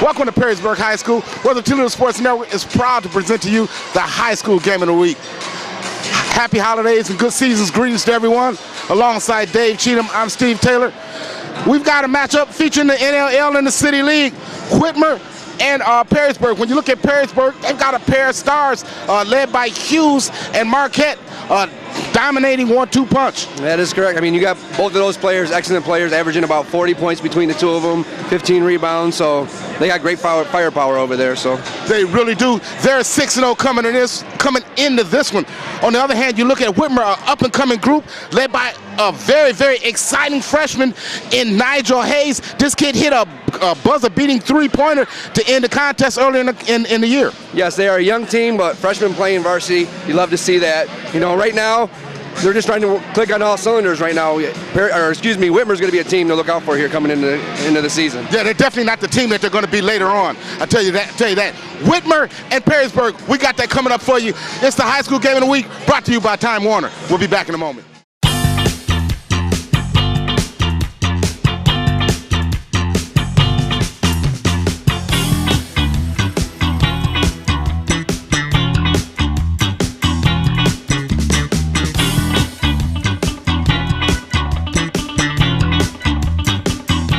Welcome to Perrysburg High School, where the Toledo Sports Network is proud to present to you the high school game of the week. Happy holidays and good seasons greetings to everyone. Alongside Dave Cheatham, I'm Steve Taylor. We've got a matchup featuring the NLL and the City League, Whitmer and Perrysburg. When you look at Perrysburg, they've got a pair of stars led by Hughes and Marquette, dominating 1-2 punch. That is correct. I mean, you got both of those players, excellent players, averaging about 40 points between the two of them, 15 rebounds, so they got great firepower over there. So they really do. They're 6-0 coming into this one. On the other hand, you look at Whitmer, an up-and-coming group led by a very, very exciting freshman in Nigel Hayes. This kid hit a buzzer-beating three-pointer to end the contest earlier in the year. Yes, they are a young team, but freshmen playing varsity, you love to see that. You know, right now, they're just trying to click on all cylinders right now. Whitmer's going to be a team to look out for here coming into the season. Yeah, they're definitely not the team that they're going to be later on. I tell you that. Whitmer and Perrysburg, we got that coming up for you. It's the high school game of the week, brought to you by Time Warner. We'll be back in a moment.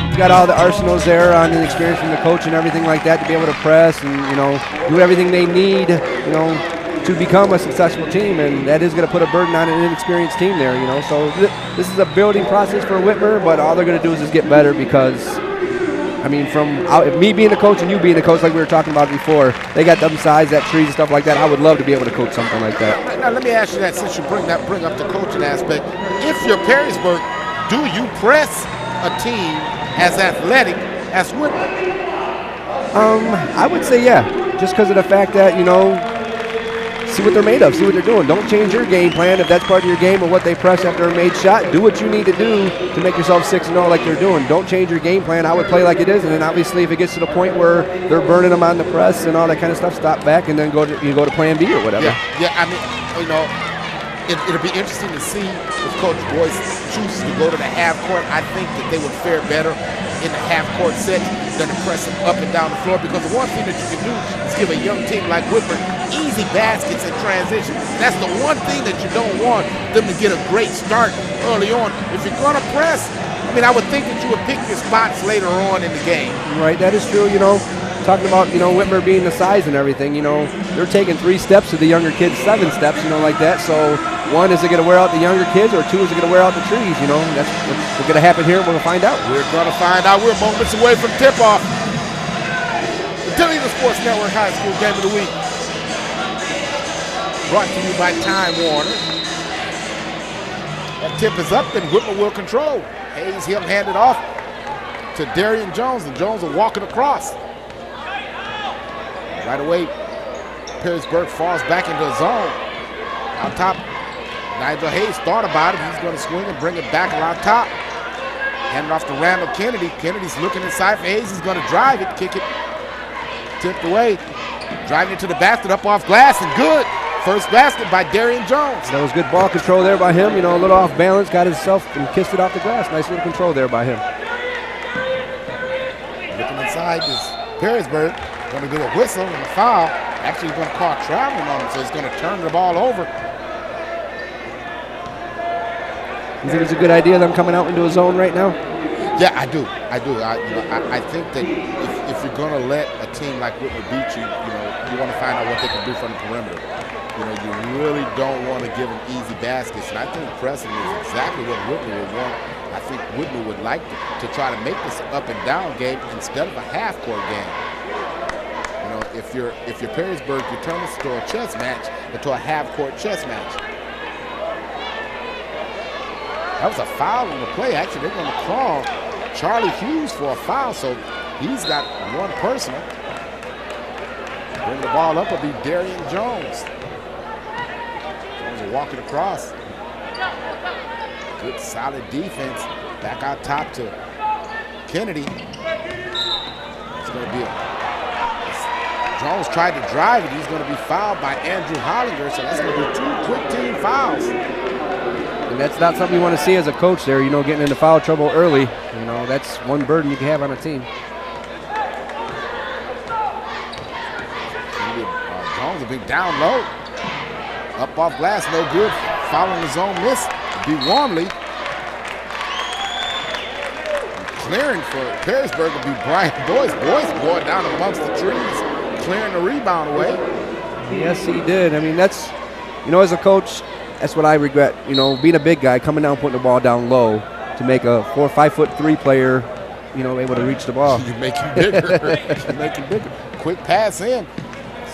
You got all the arsenals there on the experience from the coach and everything like that to be able to press and, you know, do everything they need, you know, to become a successful team, and that is going to put a burden on an inexperienced team there, you know. So this is a building process for Whitmer, but all they're going to do is just get better because, I mean, me being the coach and you being the coach like we were talking about before, they got them size, that trees and stuff like that. I would love to be able to coach something like that. Now let me ask you that, since you bring up the coaching aspect. If you're Perrysburg, do you press a team as athletic as Whitmer? I would say yeah, just because of the fact that, you know, see what they're made of, see what they're doing. Don't change your game plan if that's part of your game or what they press after a made shot. Do what you need to do to make yourself 6-0 like they're doing. Don't change your game plan. I would play like it is, and then obviously if it gets to the point where they're burning them on the press and all that kind of stuff, stop back and then go to plan B or whatever. Yeah. I mean, you know, it'll be interesting to see if Coach Boyce chooses to go to the half court. I think that they would fare better in the half court set than to press them up and down the floor, because the one thing that you can do is give a young team like Whitmer easy baskets in transition. That's the one thing that you don't want them to get a great start early on. If you're going to press, I mean, I would think that you would pick your spots later on in the game. Right, that is true, you know. Talking about, you know, Whitmer being the size and everything, you know, they're taking 3 steps to the younger kids, 7 steps, you know, like that. So, 1, is it going to wear out the younger kids, or 2, is it going to wear out the trees? You know, that's what's going to happen here. We're going to find out. We're going to find out. We're moments away from tip-off. The Toledo Sports Network High School Game of the Week, brought to you by Time Warner. That tip is up, and Whitmer will control. Hayes, he'll hand it off to Darian Jones, and Jones will walk it across. Right away, Perrysburg falls back into the zone. On top, Nigel Hayes thought about it. He's going to swing and bring it back around top. Hand it off to Randall Kennedy. Kennedy's looking inside for Hayes. He's going to drive it, kick it, tipped away. Driving it to the basket, up off glass, and good. First basket by Darian Jones. That was good ball control there by him. You know, a little off balance, got himself and kissed it off the glass. Nice little control there by him. Looking inside is Perrysburg. Going to do a whistle and a foul. Actually, he's going to call traveling on him, so he's going to turn the ball over. You think it's a good idea them coming out into a zone right now? Yeah, I do. I think that if you're going to let a team like Whitmer beat you, you know, you want to find out what they can do from the perimeter. You know, you really don't want to give them easy baskets, and I think pressing is exactly what Whitmer would want. I think Whitmer would like to try to make this up and down game instead of a half-court game. You know, if you're Perrysburg, you turn this into a chess match, into a half-court chess match. That was a foul on the play. Actually, they're going to call Charlie Hughes for a foul, so he's got 1 personal. Bring the ball up will be Darian Jones. Jones will walk it across. Good, solid defense. Back out top to Kennedy. It's going to be Jones tried to drive it. He's going to be fouled by Andrew Hollinger, so that's going to be 2 quick team fouls. And that's not something you want to see as a coach there, you know, getting into foul trouble early. You know, that's one burden you can have on a team. Jones will be down low. Up off glass, no good. Following his own miss, be Warmly. Clearing for Perrysburg will be Brian Boyce. Boyce going down amongst the trees, clearing the rebound away. Yes, he did. I mean, that's, as a coach, that's what I regret. Being a big guy, coming down, putting the ball down low to make a 4 or 5'3" player, able to reach the ball. You make him bigger. You make him bigger. Quick pass in.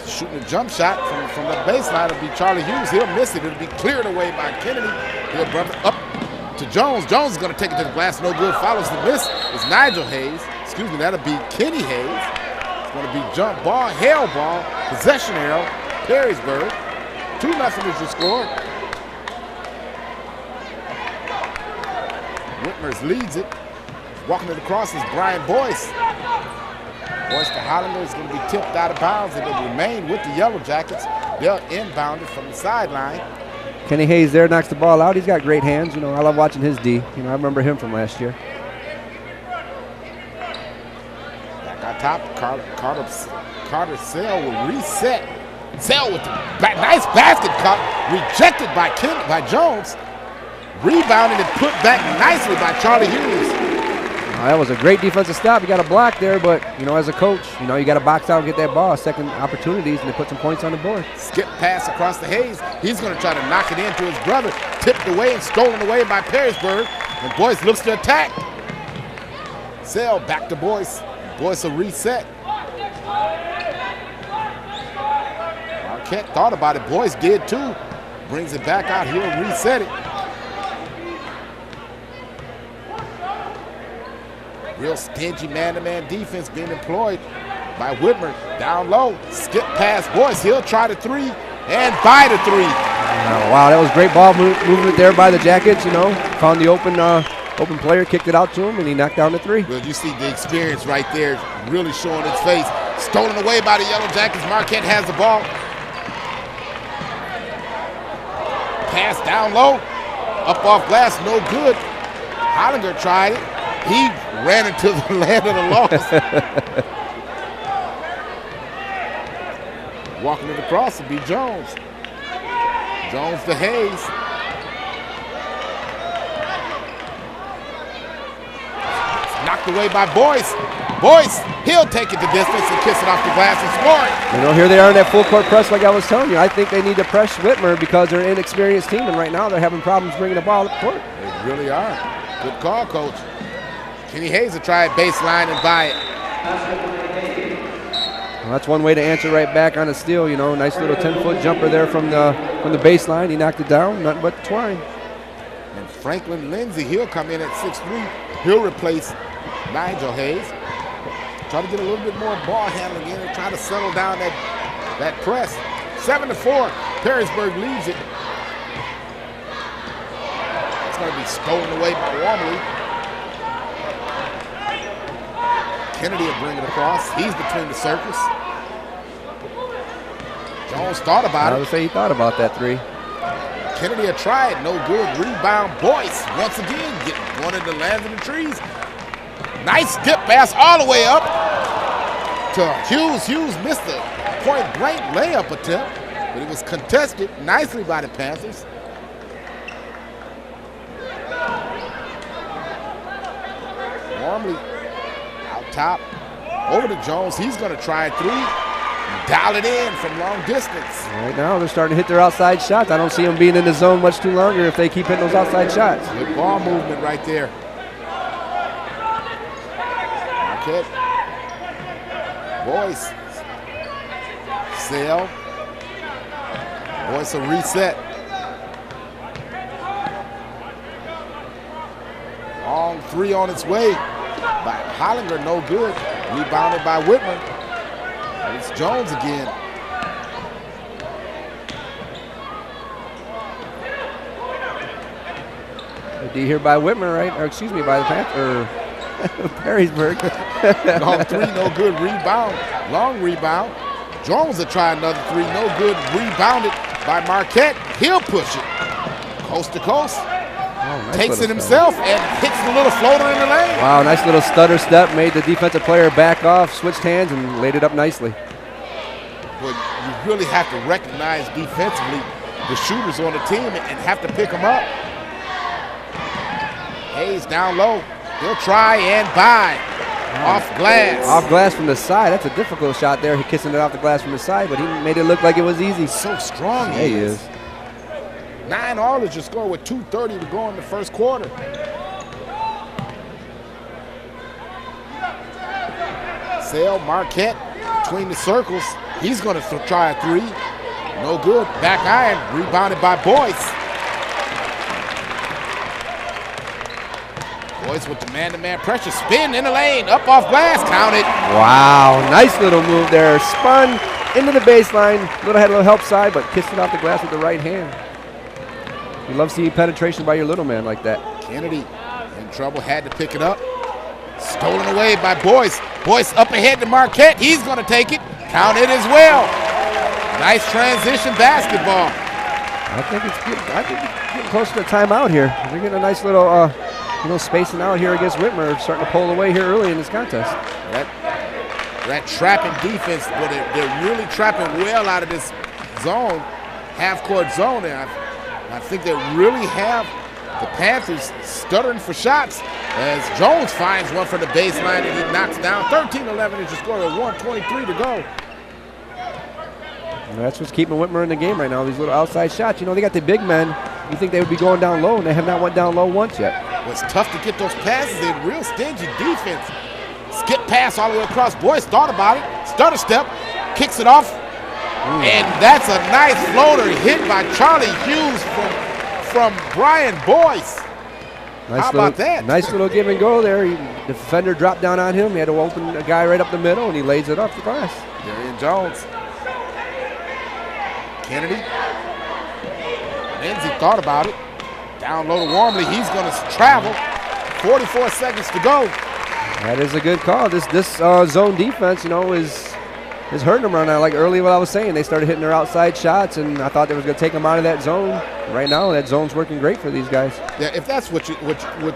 Shooting a jump shot from the baseline. It'll be Charlie Hughes. He'll miss it. It'll be cleared away by Kennedy. He'll brother up to Jones. Jones is going to take it to the glass. No good. Follows the miss. It's Nigel Hayes. Excuse me. That'll be Kenny Hayes. It's going to be jump ball, hail ball, possession arrow, Perrysburg. 2-0 is your score. Whitmer leads it. Walking it across is Brian Boyce. Boyce to Hollinger is going to be tipped out of bounds, and it'll remain with the Yellow Jackets. They'll inbound it from the sideline. Kenny Hayes there knocks the ball out. He's got great hands. I love watching his D. I remember him from last year. Back on top, Carter Sale will reset. Sale with the nice basket cut, rejected by Jones. Rebounded and put back nicely by Charlie Hughes. That was a great defensive stop. You got a block there, but, as a coach, you got to box out and get that ball. Second opportunities, and they put some points on the board. Skip pass across the Hayes. He's going to try to knock it into his brother. Tipped away and stolen away by Perrysburg. And Boyce looks to attack. Sale back to Boyce. Boyce will reset. Marquette thought about it. Boyce did too. Brings it back out. He'll reset it. Real stingy man-to-man defense being employed by Whitmer. Down low, skip past Boyce. He'll try the three and by the three. Wow, that was great ball movement there by the Jackets. Found the open player, kicked it out to him, and he knocked down the three. Well, you see the experience right there, really showing its face. Stolen away by the Yellow Jackets. Marquette has the ball. Pass down low, up off glass, no good. Hollinger tried it. He ran into the land of the lost. Walking it across will be Jones. Jones to Hayes. Knocked away by Boyce. Boyce, he'll take it the distance and kiss it off the glass and score it. Here they are in that full court press like I was telling you. I think they need to press Whitmer because they're an inexperienced team, and right now they're having problems bringing the ball up the court. They really are. Good call, Coach. Kenny Hayes will try it baseline and buy it. Well, that's one way to answer right back on a steal. Nice little 10-foot jumper there from the baseline. He knocked it down, nothing but twine. And Franklin Lindsay, he'll come in at 6'3". He'll replace Nigel Hayes. Try to get a little bit more ball handling in and try to settle down that press. 7-4. Perrysburg leads it. It's going to be stolen away by Warmly. Kennedy will bring it across. He's between the circles. Jones thought about it. I would say he thought about that three. Kennedy will try it. No good. Rebound. Boyce once again getting one in the lands of the trees. Nice skip pass all the way up to Hughes. Hughes missed the point-blank layup attempt, but it was contested nicely by the Panthers. Warmly out top, over to Jones. He's going to try a three, dial it in from long distance. Right now they're starting to hit their outside shots. I don't see them being in the zone much too longer if they keep hitting those outside shots. Good ball movement right there. Marquette. Boyce. Sale. Boyce a reset. Long three on its way by Hollinger, no good. Rebounded by Whitmer. It's Jones again. The D here by Whitmer, right? Or excuse me, by the Panther. Perrysburg. Long three, no good. Rebound. Long rebound. Jones will try another three, no good. Rebounded by Marquette. He'll push it. Coast to coast. Nice, takes it himself and hits the little floater in the lane. Wow, nice little stutter step. Made the defensive player back off, switched hands, and laid it up nicely. but you really have to recognize defensively the shooters on the team and have to pick them up. Hayes down low. He'll try and buy. Off glass. Off glass from the side. That's a difficult shot there. He kissing it off the glass from the side, but he made it look like it was easy. So strong he is. 9 Aldridge just scored with 2:30 to go in the first quarter. Sale, Marquette between the circles. He's going to try a 3. No good. Back iron. Rebounded by Boyce. Boyce with the man-to-man pressure. Spin in the lane. Up off glass. Count it. Wow. Nice little move there. Spun into the baseline. Had a little help side, but kissed it off the glass with the right hand. You love seeing penetration by your little man like that. Kennedy in trouble. Had to pick it up. Stolen away by Boyce. Boyce up ahead to Marquette. He's going to take it. Count it as well. Nice transition basketball. I think it's getting close to the timeout here. They're getting a nice little, spacing out here against Whitmer, starting to pull away here early in this contest. That trapping defense, well, they're really trapping well out of this zone, half-court zone. And I think they really have the Panthers stuttering for shots as Jones finds one from the baseline and he knocks down. 13-11 is the score with 1:23 to go. And that's what's keeping Whitmer in the game right now, these little outside shots. They got the big men. You think they would be going down low, and they have not went down low once yet. Well, it's tough to get those passes in. Real stingy defense. Skip pass all the way across. Boyce thought about it. Stutter step. Kicks it off. And that's a nice floater hit by Charlie Hughes from Brian Boyce. How about that? Nice little give and go there. The defender dropped down on him. He had to open a guy right up the middle, and he lays it off the glass. Darian Jones. Kennedy. Lindsey thought about it. Down low to Warmly. He's going to travel. 44 seconds to go. That is a good call. This zone defense, is hurting them right now. Like earlier what I was saying, they started hitting their outside shots, and I thought they was going to take them out of that zone. Right now, that zone's working great for these guys. Yeah, if that's what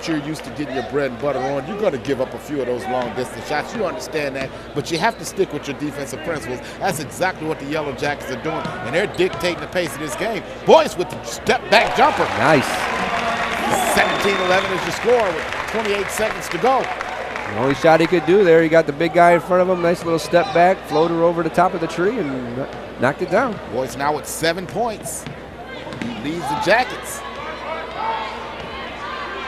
you're used to getting your bread and butter on, you're going to give up a few of those long-distance shots. You understand that, but you have to stick with your defensive principles. That's exactly what the Yellow Jackets are doing, and they're dictating the pace of this game. Boyce with the step-back jumper. Nice. 17-11 is the score with 28 seconds to go. The only shot he could do there, he got the big guy in front of him, nice little step back, floater over the top of the tree, and knocked it down. Boyce now with 7 points. He leads the Jackets.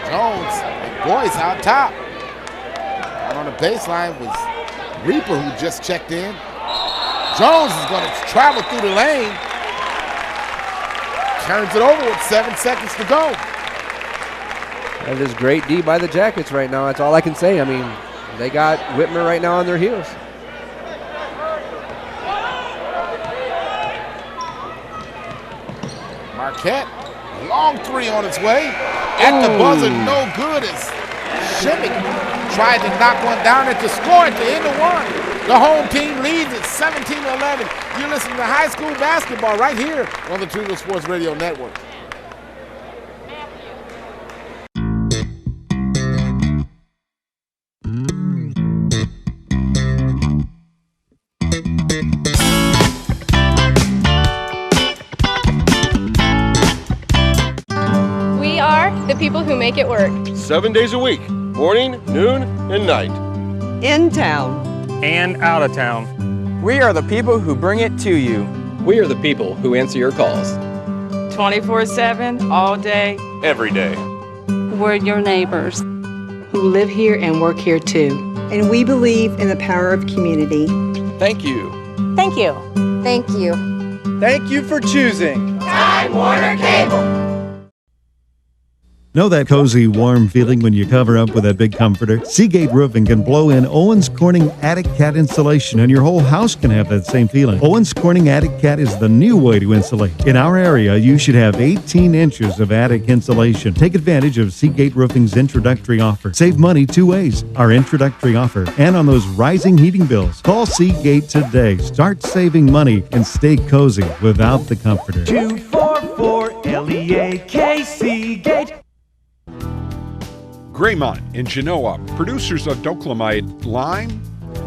Jones and Boyce out top. Out on the baseline was Reaper, who just checked in. Jones is going to travel through the lane. Turns it over with 7 seconds to go. That is great D by the Jackets right now. That's all I can say. I mean, they got Whitmer right now on their heels. Marquette, long 3 on its way. At the buzzer, no good as Shimmick tried to knock one down and to score at the end of 1. The home team leads at 17-11. You're listening to high school basketball right here on the Toledo Sports Radio Network. We are the people who make it work. 7 days a week, morning, noon, and night. In town. And out of town. We are the people who bring it to you. We are the people who answer your calls. 24/7, all day. Every day. We're your neighbors who live here and work here too. And we believe in the power of community. Thank you. Thank you. Thank you. Thank you for choosing Time Warner Cable. Know that cozy, warm feeling when you cover up with that big comforter? Seagate Roofing can blow in Owens Corning Attic Cat insulation, and your whole house can have that same feeling. Owens Corning Attic Cat is the new way to insulate. In our area, you should have 18 inches of attic insulation. Take advantage of Seagate Roofing's introductory offer. Save money 2 ways. Our introductory offer and on those rising heating bills. Call Seagate today. Start saving money and stay cozy without the comforter. 244-LEAK Seagate. Graymont in Genoa, producers of Doclamide Lime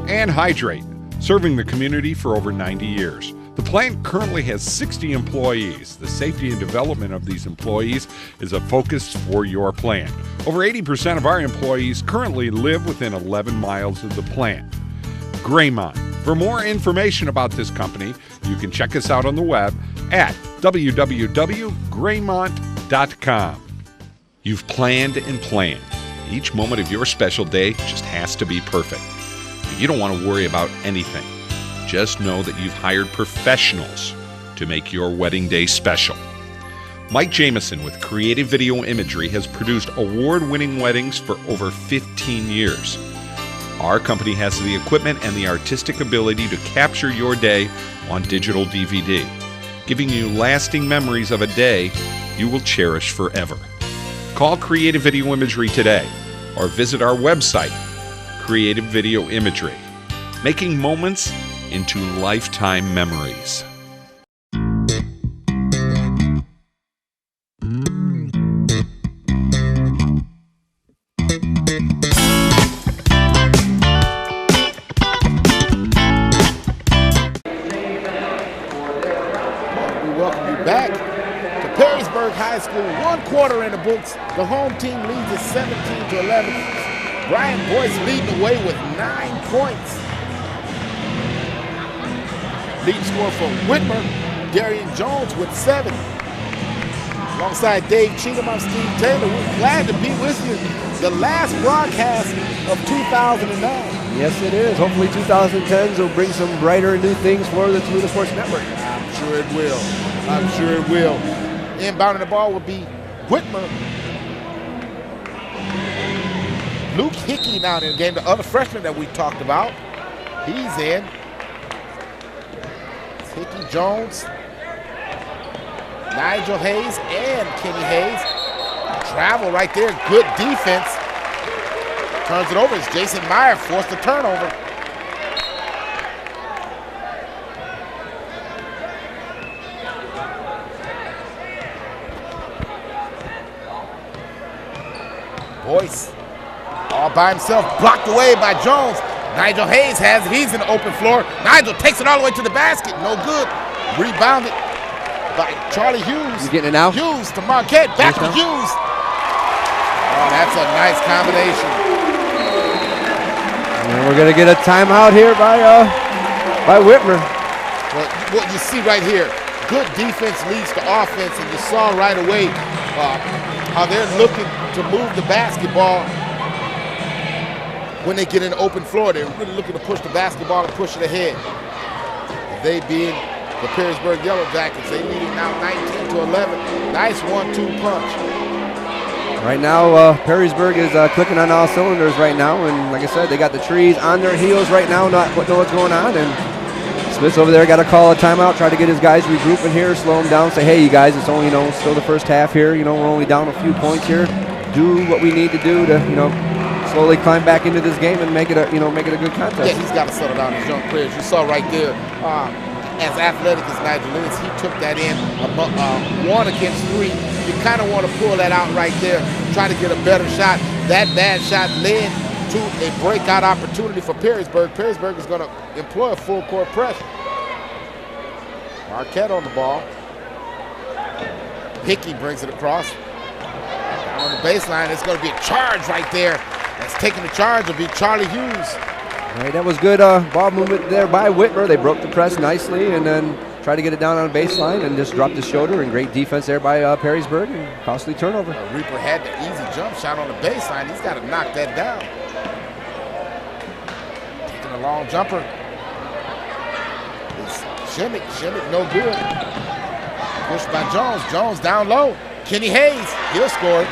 and Hydrate, serving the community for over 90 years. The plant currently has 60 employees. The safety and development of these employees is a focus for your plant. Over 80% of our employees currently live within 11 miles of the plant. Graymont. For more information about this company, you can check us out on the web at www.graymont.com. You've planned and planned. Each moment of your special day just has to be perfect. But you don't want to worry about anything. Just know that you've hired professionals to make your wedding day special. Mike Jameson with Creative Video Imagery has produced award-winning weddings for over 15 years. Our company has the equipment and the artistic ability to capture your day on digital DVD, giving you lasting memories of a day you will cherish forever. Call Creative Video Imagery today or visit our website, Creative Video Imagery, making moments into lifetime memories. Back to Perrysburg High School, 1 quarter in the books. The home team leads at 17-11. Brian Boyce leading the way with 9 points. Lead score for Whitmer, Darian Jones with 7. Alongside Dave Cheatham, I'm Steve Taylor. We're glad to be with you. The last broadcast of 2009. Yes, it is. Hopefully 2010s will bring some brighter and new things for the Toledo Sports Network. I'm sure it will. I'm sure it will. Inbounding the ball will be Whitmer. Luke Hickey now in the game, the other freshman that we talked about. He's in. It's Hickey, Jones, Nigel Hayes, and Kenny Hayes. Travel right there, good defense. Turns it over as Jason Meyer forced the turnover. Boyce all by himself, blocked away by Jones. Nigel Hayes has it. He's in the open floor. Nigel takes it all the way to the basket. No good. Rebounded by Charlie Hughes. You getting it now? Hughes to Marquette. Back to Hughes. Oh, that's a nice combination. And we're going to get a timeout here by Whitmer. Well, what you see right here, good defense leads to offense, and you saw right away how they're looking to move the basketball when they get in the open floor. They're really looking to push the basketball and push it ahead. They being the Perrysburg Yellow Jackets, they leading now 19-11. Nice 1-2 punch. Right now, Perrysburg is clicking on all cylinders right now, and like I said, they got the trees on their heels right now, not know what's going on, and Smith's over there got to call a timeout, try to get his guys regrouping here, slow them down, say, hey, you guys, it's only, still the first half here, we're only down a few points here. Do what we need to do to, slowly climb back into this game and make it a, make it a good contest. Yeah, he's got to settle down his young players. You saw right there, as athletic as Nigel is, he took that in 1 against 3. You kind of want to pull that out right there, try to get a better shot. That bad shot led to a breakout opportunity for Perrysburg. Perrysburg is going to employ a full court press. Marquette on the ball. Hickey brings it across. Down on the baseline, it's going to be a charge right there. That's taking the charge will be Charlie Hughes. All right, that was good ball movement there by Whitmer. They broke the press nicely and then tried to get it down on the baseline and just dropped his shoulder, and great defense there by Perrysburg, and costly turnover. Reaper had the easy jump shot on the baseline. He's got to knock that down. Taking a long jumper. It's Shimmick, no good. Pushed by Jones. Jones down low. Kenny Hayes, he'll score.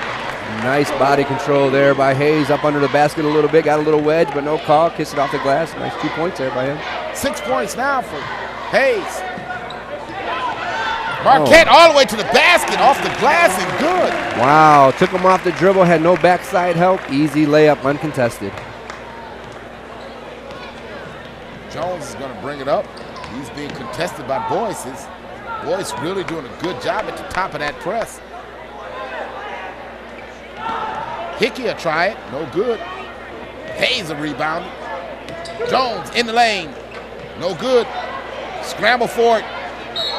Nice body control there by Hayes, up under the basket a little bit, got a little wedge, but no call, kiss it off the glass. Nice 2 points there by him. 6 points now for Hayes. Marquette all the way to the basket, off the glass, and good. Wow, took him off the dribble, had no backside help, easy layup, uncontested. Jones is going to bring it up. He's being contested by Boyce. Boyce really doing a good job at the top of that press. Hickey will try it, no good. Hayes a rebound. Jones in the lane, no good. Scramble for it.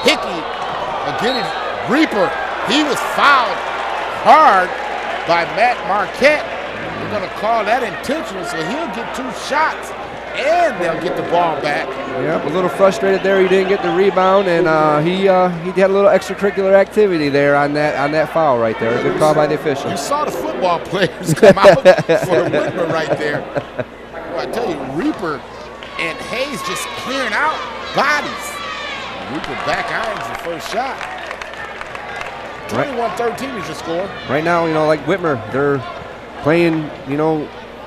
Hickey again. Reaper. He was fouled hard by Matt Marquette. We're going to call that intentional, so he'll get 2 shots, and they'll get the ball back. Yep, a little frustrated there. He didn't get the rebound, and he had a little extracurricular activity there on that foul right there. A good call by the official. You saw the football players come out for Whitmer right there. Well, I tell you, Reaper and Hayes just clearing out bodies. Reaper back irons the first shot. 21-13 is your score. Right now, like Whitmer, they're playing,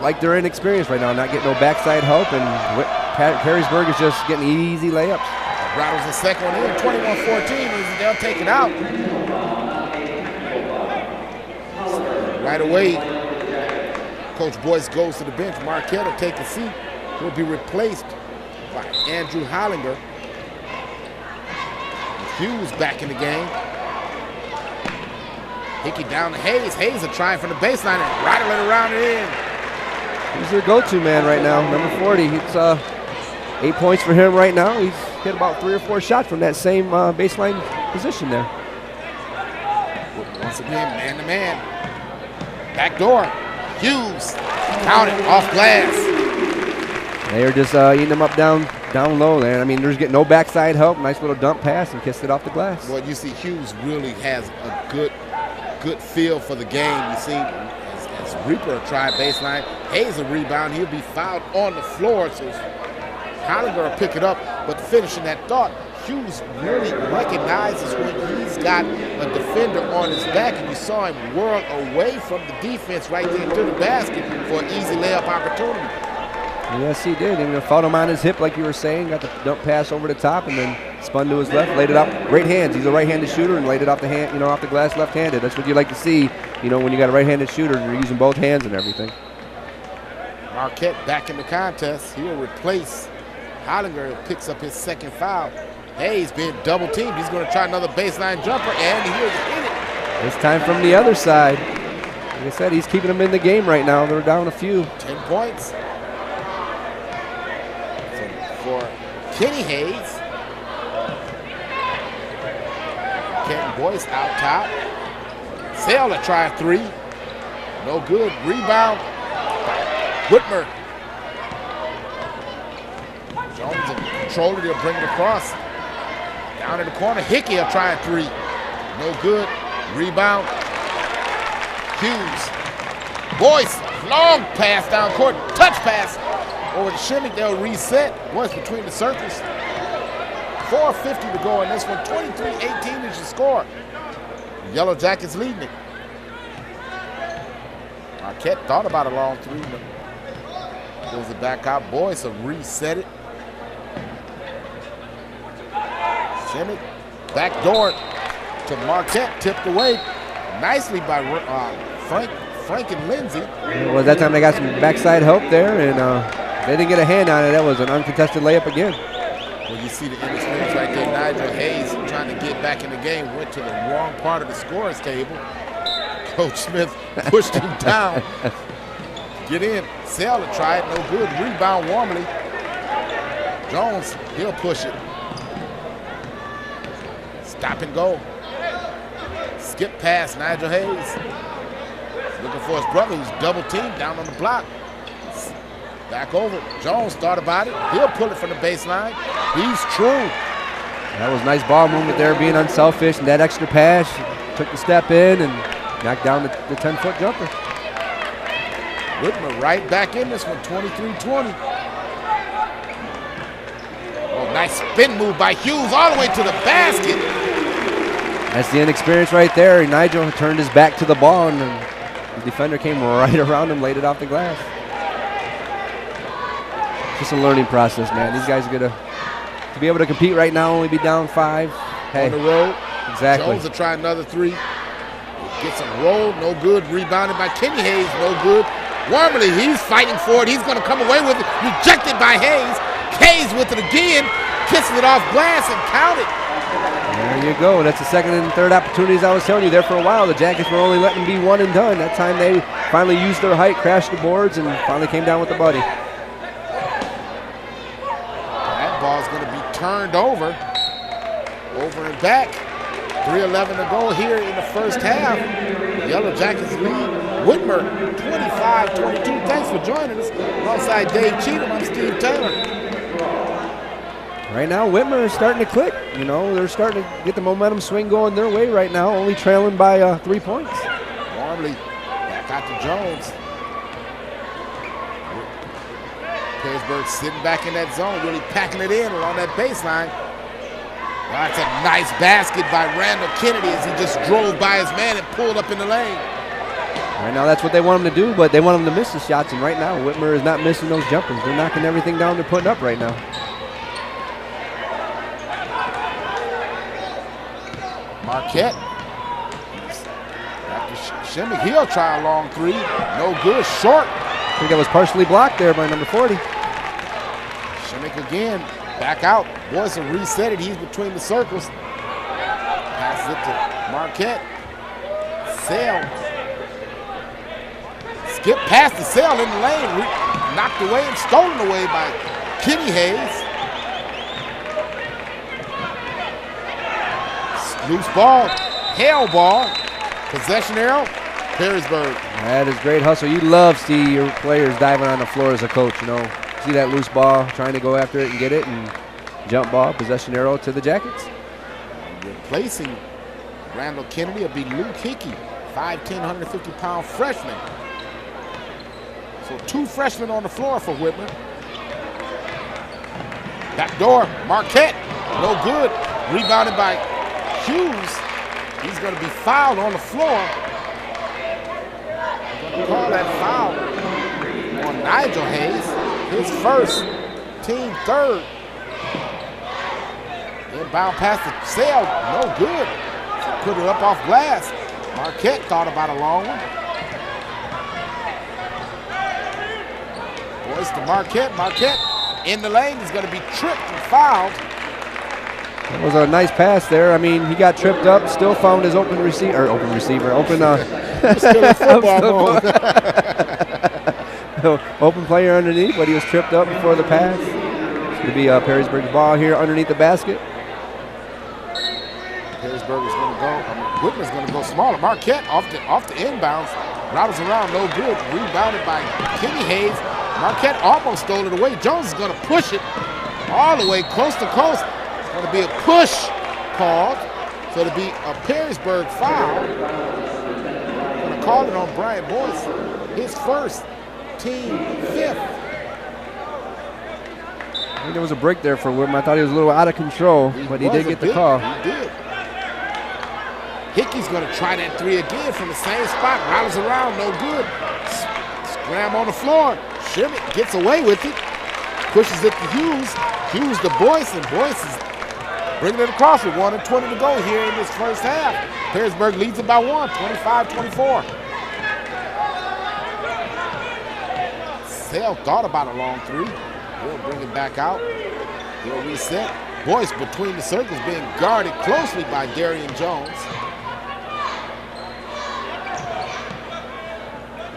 like they're inexperienced right now, not getting no backside help, and Perrysburg is just getting easy layups. Rattles the second one in, 21-14, they'll take it out. Right away, Coach Boyce goes to the bench. Marquette will take a seat. He'll be replaced by Andrew Hollinger. Hughes back in the game. Hickey down to Hayes. Hayes are trying from the baseline and rattling around it in. He's their go-to man right now, number 40. It's 8 points for him right now. He's hit about 3 or 4 shots from that same baseline position there. Once again, man-to-man. Back door. Hughes. Count it off glass. They are just eating them up down low there. I mean, there's getting no backside help. Nice little dump pass and kissed it off the glass. Well, you see, Hughes really has a good feel for the game. You see, as Reaper tried baseline, Hayes a rebound. He'll be fouled on the floor, so Hollinger will pick it up. But finishing that thought, Hughes really recognizes when he's got a defender on his back, and you saw him whirl away from the defense right there to the basket for an easy layup opportunity. Yes, he did. And fouled him on his hip, like you were saying. Got the dump pass over the top, and then spun to his left, laid it up. Great hands. He's a right-handed shooter, and laid it off the hand, off the glass, left-handed. That's what you like to see, when you got a right-handed shooter and you're using both hands and everything. Marquette back in the contest. He will replace Hollinger. Picks up his second foul. Hayes being double teamed. He's going to try another baseline jumper, and he'll hit it. It's time from the other side. Like I said, he's keeping them in the game right now. They're down a few. 10 points. For Kenny Hayes. Kenton Boyce out top. Sailor try a 3. No good. Rebound. Whitmer. Jones in control. He'll bring it across. Down in the corner. Hickey will try a 3. No good. Rebound. Hughes. Boyce. Long pass down court. Touch pass. Over the shimmy, they'll reset. Once between the circles. 4:50 to go in this one. 23-18 is your score. The Yellow Jackets leading it. Marquette thought about a long 3, but goes it back out. Boyce will reset it. Shimmy, back door to Marquette, tipped away nicely by Frank and Lindsay. Well, that time they got some backside help there, and they didn't get a hand on it. That was an uncontested layup again. Well, you see the inexperience right there. Nigel Hayes trying to get back in the game. Went to the wrong part of the scorer's table. Coach Smith pushed him down. Get in. Sailor try it. No good. Rebound warmly. Jones, he'll push it. Stop and go. Skip past Nigel Hayes. Looking for his brother who's double teamed down on the block. Back over. Jones thought about it. He'll pull it from the baseline. He's true. That was nice ball movement there, being unselfish, and that extra pass. Took the step in and knocked down the 10-foot jumper. Whitmer right back in this one, 23-20. Oh, nice spin move by Hughes all the way to the basket. That's the inexperience right there. Nigel turned his back to the ball, and the defender came right around him, laid it off the glass. Just a learning process, man. These guys are going to be able to compete right now, only be down 5. Hey, on the road. Exactly. Jones will try another 3. Gets a roll, no good. Rebounded by Kenny Hayes, no good. Wormley, he's fighting for it. He's going to come away with it. Rejected by Hayes. Hayes with it again. Kisses it off glass and count it. There you go. That's the second and third opportunities I was telling you there for a while. The Jackets were only letting them be one and done. That time they finally used their height, crashed the boards, and finally came down with the buddy. That ball's going to be turned over. Over and back. 3:11 to go here in the first half. Yellow Jackets lead Whitmer 25-22. Thanks for joining us. Alongside Dave Cheatham, I'm Steve Taylor. Right now, Whitmer is starting to click. You know, they're starting to get the momentum swing going their way right now, only trailing by 3 points. Warmly back out to Jones. Perrysburg sitting back in that zone, really packing it in along that baseline. That's a nice basket by Randall Kennedy as he just drove by his man and pulled up in the lane. Right now, that's what they want him to do, but they want him to miss the shots, and right now, Whitmer is not missing those jumpers. They're knocking everything down they're putting up right now. Marquette. After Shimmick, he'll try a long three. No good, short. I think that was partially blocked there by number 40. Shimmick again, back out. Boys have reset it. He's between the circles. Passes it to Marquette. Sale. Skip past the Sale in the lane. Knocked away and stolen away by Kenny Hayes. Loose ball, hell ball, possession arrow, Perrysburg. That is great hustle. You love to see your players diving on the floor as a coach, you know. See that loose ball, trying to go after it and get it, and jump ball, possession arrow to the Jackets. Replacing Randall Kennedy will be Luke Hickey, 5'10", 150-pound freshman. So 2 freshmen on the floor for Whitmer. Back door, Marquette, no good. Rebounded by Hughes. He's going to be fouled on the floor. They're going to call that foul on Nigel Hayes. His first, team third. Inbound pass to Sale, no good. Put it up off glass. Marquette thought about a long one. Boys to Marquette. Marquette in the lane. He's going to be tripped and fouled. That was a nice pass there. I mean, he got tripped up, still found his open receiver, open still a football open player underneath, but he was tripped up before the pass. It's going to be Perrysburg's ball here underneath the basket. Perrysburg is going to go. Whitmer's going to go smaller. Marquette off the inbounds, rattles around, no good. Rebounded by Kenny Hayes. Marquette almost stole it away. Jones is going to push it all the way close to coast. Going to be a push called, so it'll be a Perrysburg foul. Going to call it on Brian Boyce, his first, team 5th. I think there was a break there for Whitmer. I thought he was a little out of control, but he did get the call. He did. Hickey's going to try that three again from the same spot. Rattles around, no good. Scram on the floor. Shimmick gets away with it. Pushes it to Hughes. Hughes to Boyce, and Boyce is bringing it across with 1:20 to go here in this first half. Perrysburg leads it by 1, 25-24. Sale thought about a long three. He'll bring it back out. He'll reset. Boyce between the circles being guarded closely by Darian Jones.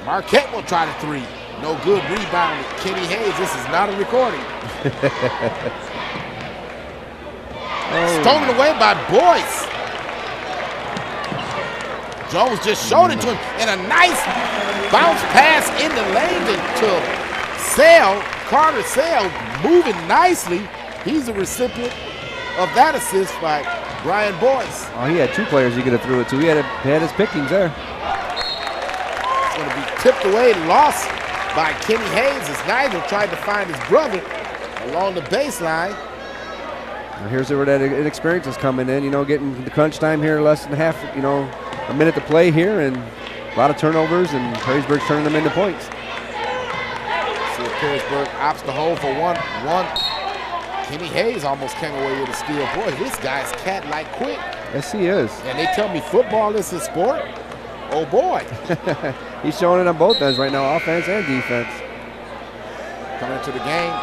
Marquette will try the three. No good. Rebound with Kenny Hayes. This is not a recording. Stolen away by Boyce. Jones just showed it to him, and a nice bounce pass in the lane to Sale. Carter Sale moving nicely. He's the recipient of that assist by Brian Boyce. Oh, he had 2 players he could have threw it to. He had his pickings there. It's going to be tipped away, lost by Kenny Hayes as Nigel tried to find his brother along the baseline. Now here's where that inexperience is coming in, you know, getting the crunch time here, less than half, you know, a minute to play here, and a lot of turnovers, and Perrysburg turning them into points. See if Perrysburg opts to hold for one. Kenny Hayes almost came away with a steal. Boy, this guy's cat-like quick. Yes, he is. And they tell me football is his sport. Oh, boy. He's showing it on both ends right now, offense and defense. Coming into the game,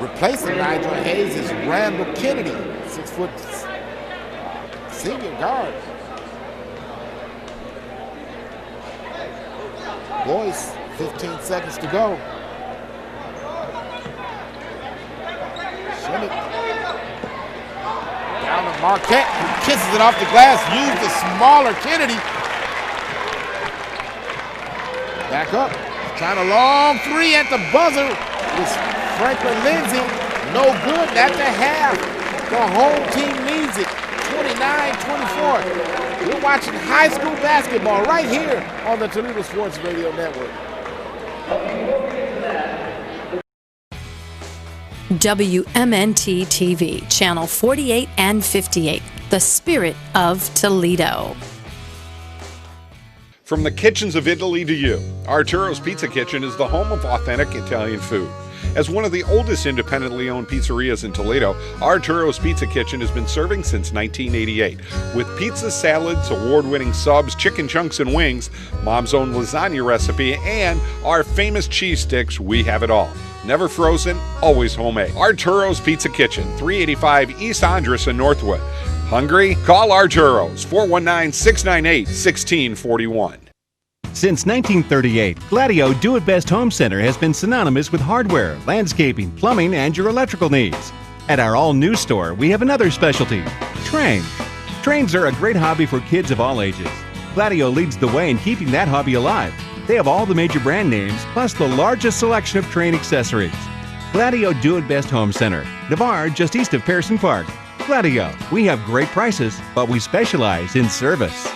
replacing Nigel Hayes is Randall Kennedy, 6-foot senior guard. Boyce, 15 seconds to go. Shimmick down to Marquette kisses it off the glass, used the smaller Kennedy. Back up, trying a long three at the buzzer. It's Franklin Lindsay, no good at the half. The home team leads it, 29-24. We're watching high school basketball right here on the Toledo Sports Radio Network. WMNT TV, Channel 48 and 58, the spirit of Toledo. From the kitchens of Italy to you, Arturo's Pizza Kitchen is the home of authentic Italian food. As one of the oldest independently owned pizzerias in Toledo, Arturo's Pizza Kitchen has been serving since 1988. With pizza, salads, award-winning subs, chicken chunks and wings, Mom's own lasagna recipe, and our famous cheese sticks, we have it all. Never frozen, always homemade. Arturo's Pizza Kitchen, 385 East Andres in Northwood. Hungry? Call Arturo's, 419-698-1641. Since 1938, Gladio Do-It-Best Home Center has been synonymous with hardware, landscaping, plumbing, and your electrical needs. At our all-new store, we have another specialty, trains. Trains are a great hobby for kids of all ages. Gladio leads the way in keeping that hobby alive. They have all the major brand names, plus the largest selection of train accessories. Gladio Do-It-Best Home Center, Navarre, just east of Pearson Park. Gladio, we have great prices, but we specialize in service.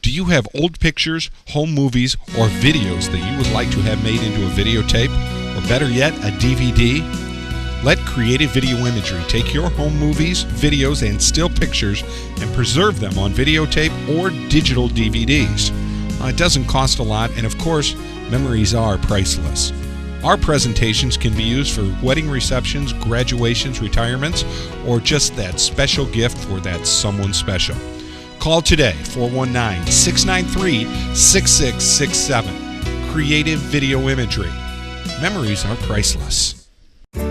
Do you have old pictures, home movies, or videos that you would like to have made into a videotape? Or better yet, a DVD? Let Creative Video Imagery take your home movies, videos, and still pictures and preserve them on videotape or digital DVDs. It doesn't cost a lot, and of course, memories are priceless. Our presentations can be used for wedding receptions, graduations, retirements, or just that special gift for that someone special. Call today, 419-693-6667. Creative Video Imagery. Memories are priceless.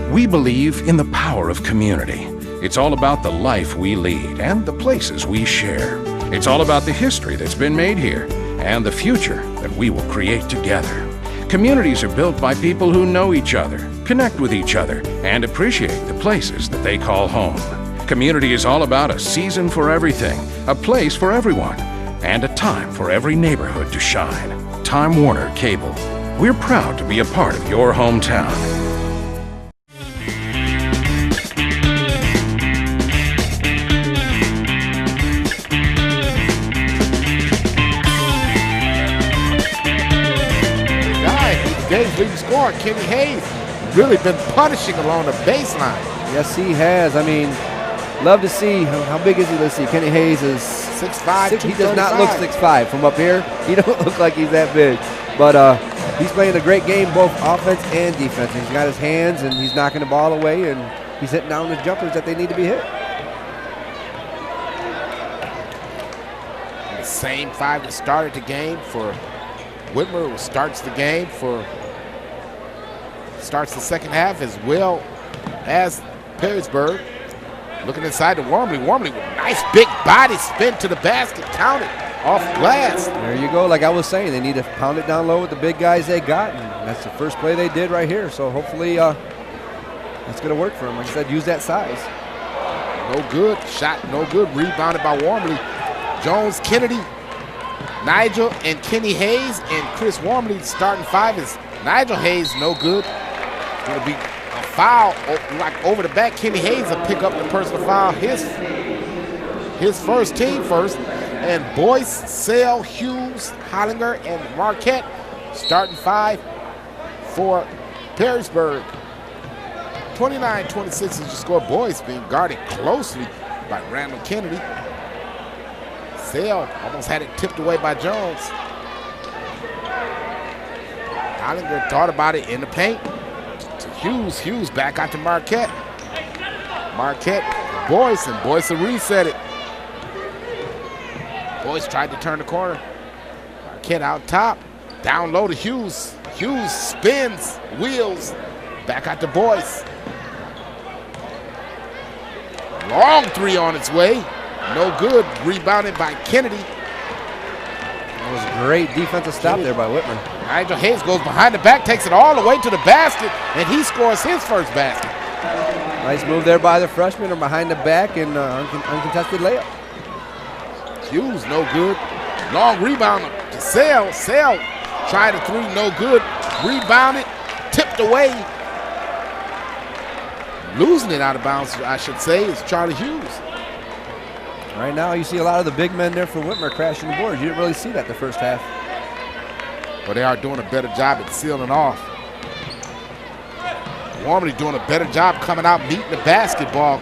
We believe in the power of community. It's all about the life we lead and the places we share. It's all about the history that's been made here and the future that we will create together. Communities are built by people who know each other, connect with each other, and appreciate the places that they call home. Community is all about a season for everything, a place for everyone, and a time for every neighborhood to shine. Time Warner Cable. We're proud to be a part of your hometown. Today's leading scorer, Kenny Hayes, really been punishing along the baseline. Yes, he has. I mean, love to see. How big is he? Let's see. Kenny Hayes is 6'5". He does not look 6'5". From up here, he don't look like he's that big. But he's playing a great game, both offense and defense. He's got his hands, and he's knocking the ball away, and he's hitting down the jumpers that they need to be hit. And the same five that started the game for Whitmer starts the game starts the second half as well as Perrysburg. Looking inside to Wormley. Wormley with a nice big body spin to the basket, counted off glass. There you go. Like I was saying, they need to pound it down low with the big guys they got, and that's the first play they did right here. So hopefully that's going to work for them. Like I said, use that size. No good. Shot no good. Rebounded by Wormley. Jones, Kennedy, Nigel, and Kenny Hayes, and Chris Wormley starting five is Nigel Hayes, no good. It's going to be a foul like over the back. Kenny Hayes will pick up the personal foul, his first, team first. And Boyce, Sale, Hughes, Hollinger, and Marquette starting five for Perrysburg. 29-26 is the score. Boyce being guarded closely by Randall Kennedy. Sale almost had it tipped away by Jones. Hollinger thought about it in the paint. To Hughes. Hughes back out to Marquette. Marquette, Boyce, and Boyce will reset it. Boyce tried to turn the corner. Marquette out top. Down low to Hughes. Hughes spins, wheels. Back out to Boyce. Long three on its way. No good. Rebounded by Kennedy. That was a great defensive stop there by Whitmer. Nigel Hayes goes behind the back, takes it all the way to the basket, and he scores his first basket. Nice move there by the freshman, or behind the back, and uncontested layup. Hughes, no good. Long rebound to Sale. Sale tried a three, no good. Rebounded, tipped away. Losing it out of bounds, I should say, is Charlie Hughes. Right now, you see a lot of the big men there for Whitmer crashing the boards. You didn't really see that the first half. But they are doing a better job at sealing off. Wormley doing a better job coming out, beating the basketball.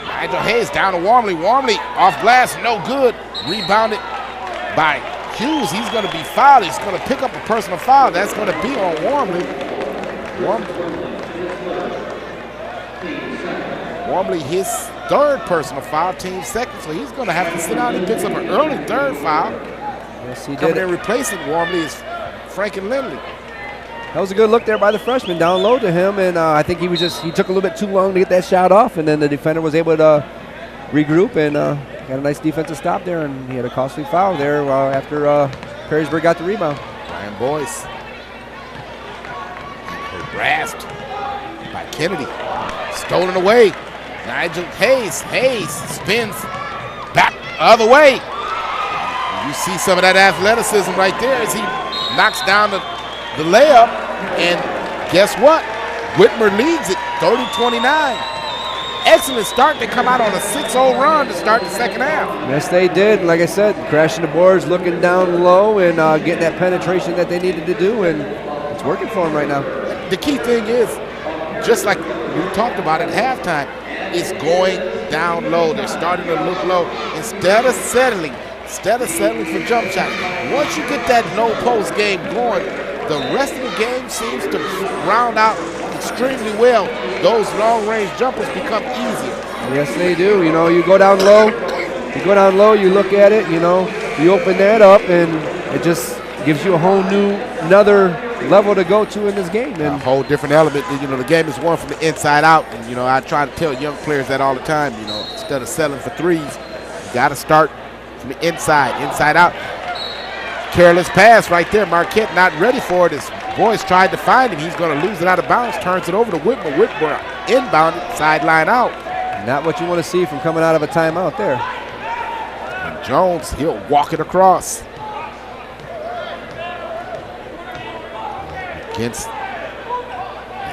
Nigel Hayes down to Wormley. Wormley off glass, no good. Rebounded by Hughes. He's going to be fouled. He's going to pick up a personal foul. That's going to be on Wormley. Wormley, his third personal foul, team second, so he's going to have to sit down. He picks up an early third foul. Yes, he Coming did. in replacing Wormley is Franklin Lindley. That was a good look there by the freshman, down low to him, and I think he took a little bit too long to get that shot off, and then the defender was able to regroup and got a nice defensive stop there, and he had a costly foul there after Perrysburg got the rebound. Brian Boyce. Grasped by Kennedy. Stolen away. Nigel Hayes. Hayes spins back the other way. You see some of that athleticism right there as he knocks down the layup, and guess what? Whitmer leads it 30-29. Excellent start. They come out on a 6-0 run to start the second half. Yes, they did. Like I said, crashing the boards, looking down low, and getting that penetration that they needed to do, and it's working for them right now. The key thing is, just like we talked about at halftime, is going down low. They're starting to look low instead of settling for jump shots. Once you get that no post game going, the rest of the game seems to round out extremely well. Those long-range jumpers become easier. Yes, they do. You know, you go down low, you look at it, you open that up, and it just gives you a whole new, another level to go to in this game. And a whole different element. The game is won from the inside out, and I try to tell young players that all the time. Instead of settling for threes, you got to start from the inside out. Careless pass right there. Marquette not ready for it. His Boyce tried to find him. He's going to lose it out of bounds. Turns it over to Whitmer. Whitmer inbounded, sideline out. Not what you want to see from coming out of a timeout there. And Jones, he'll walk it across. Against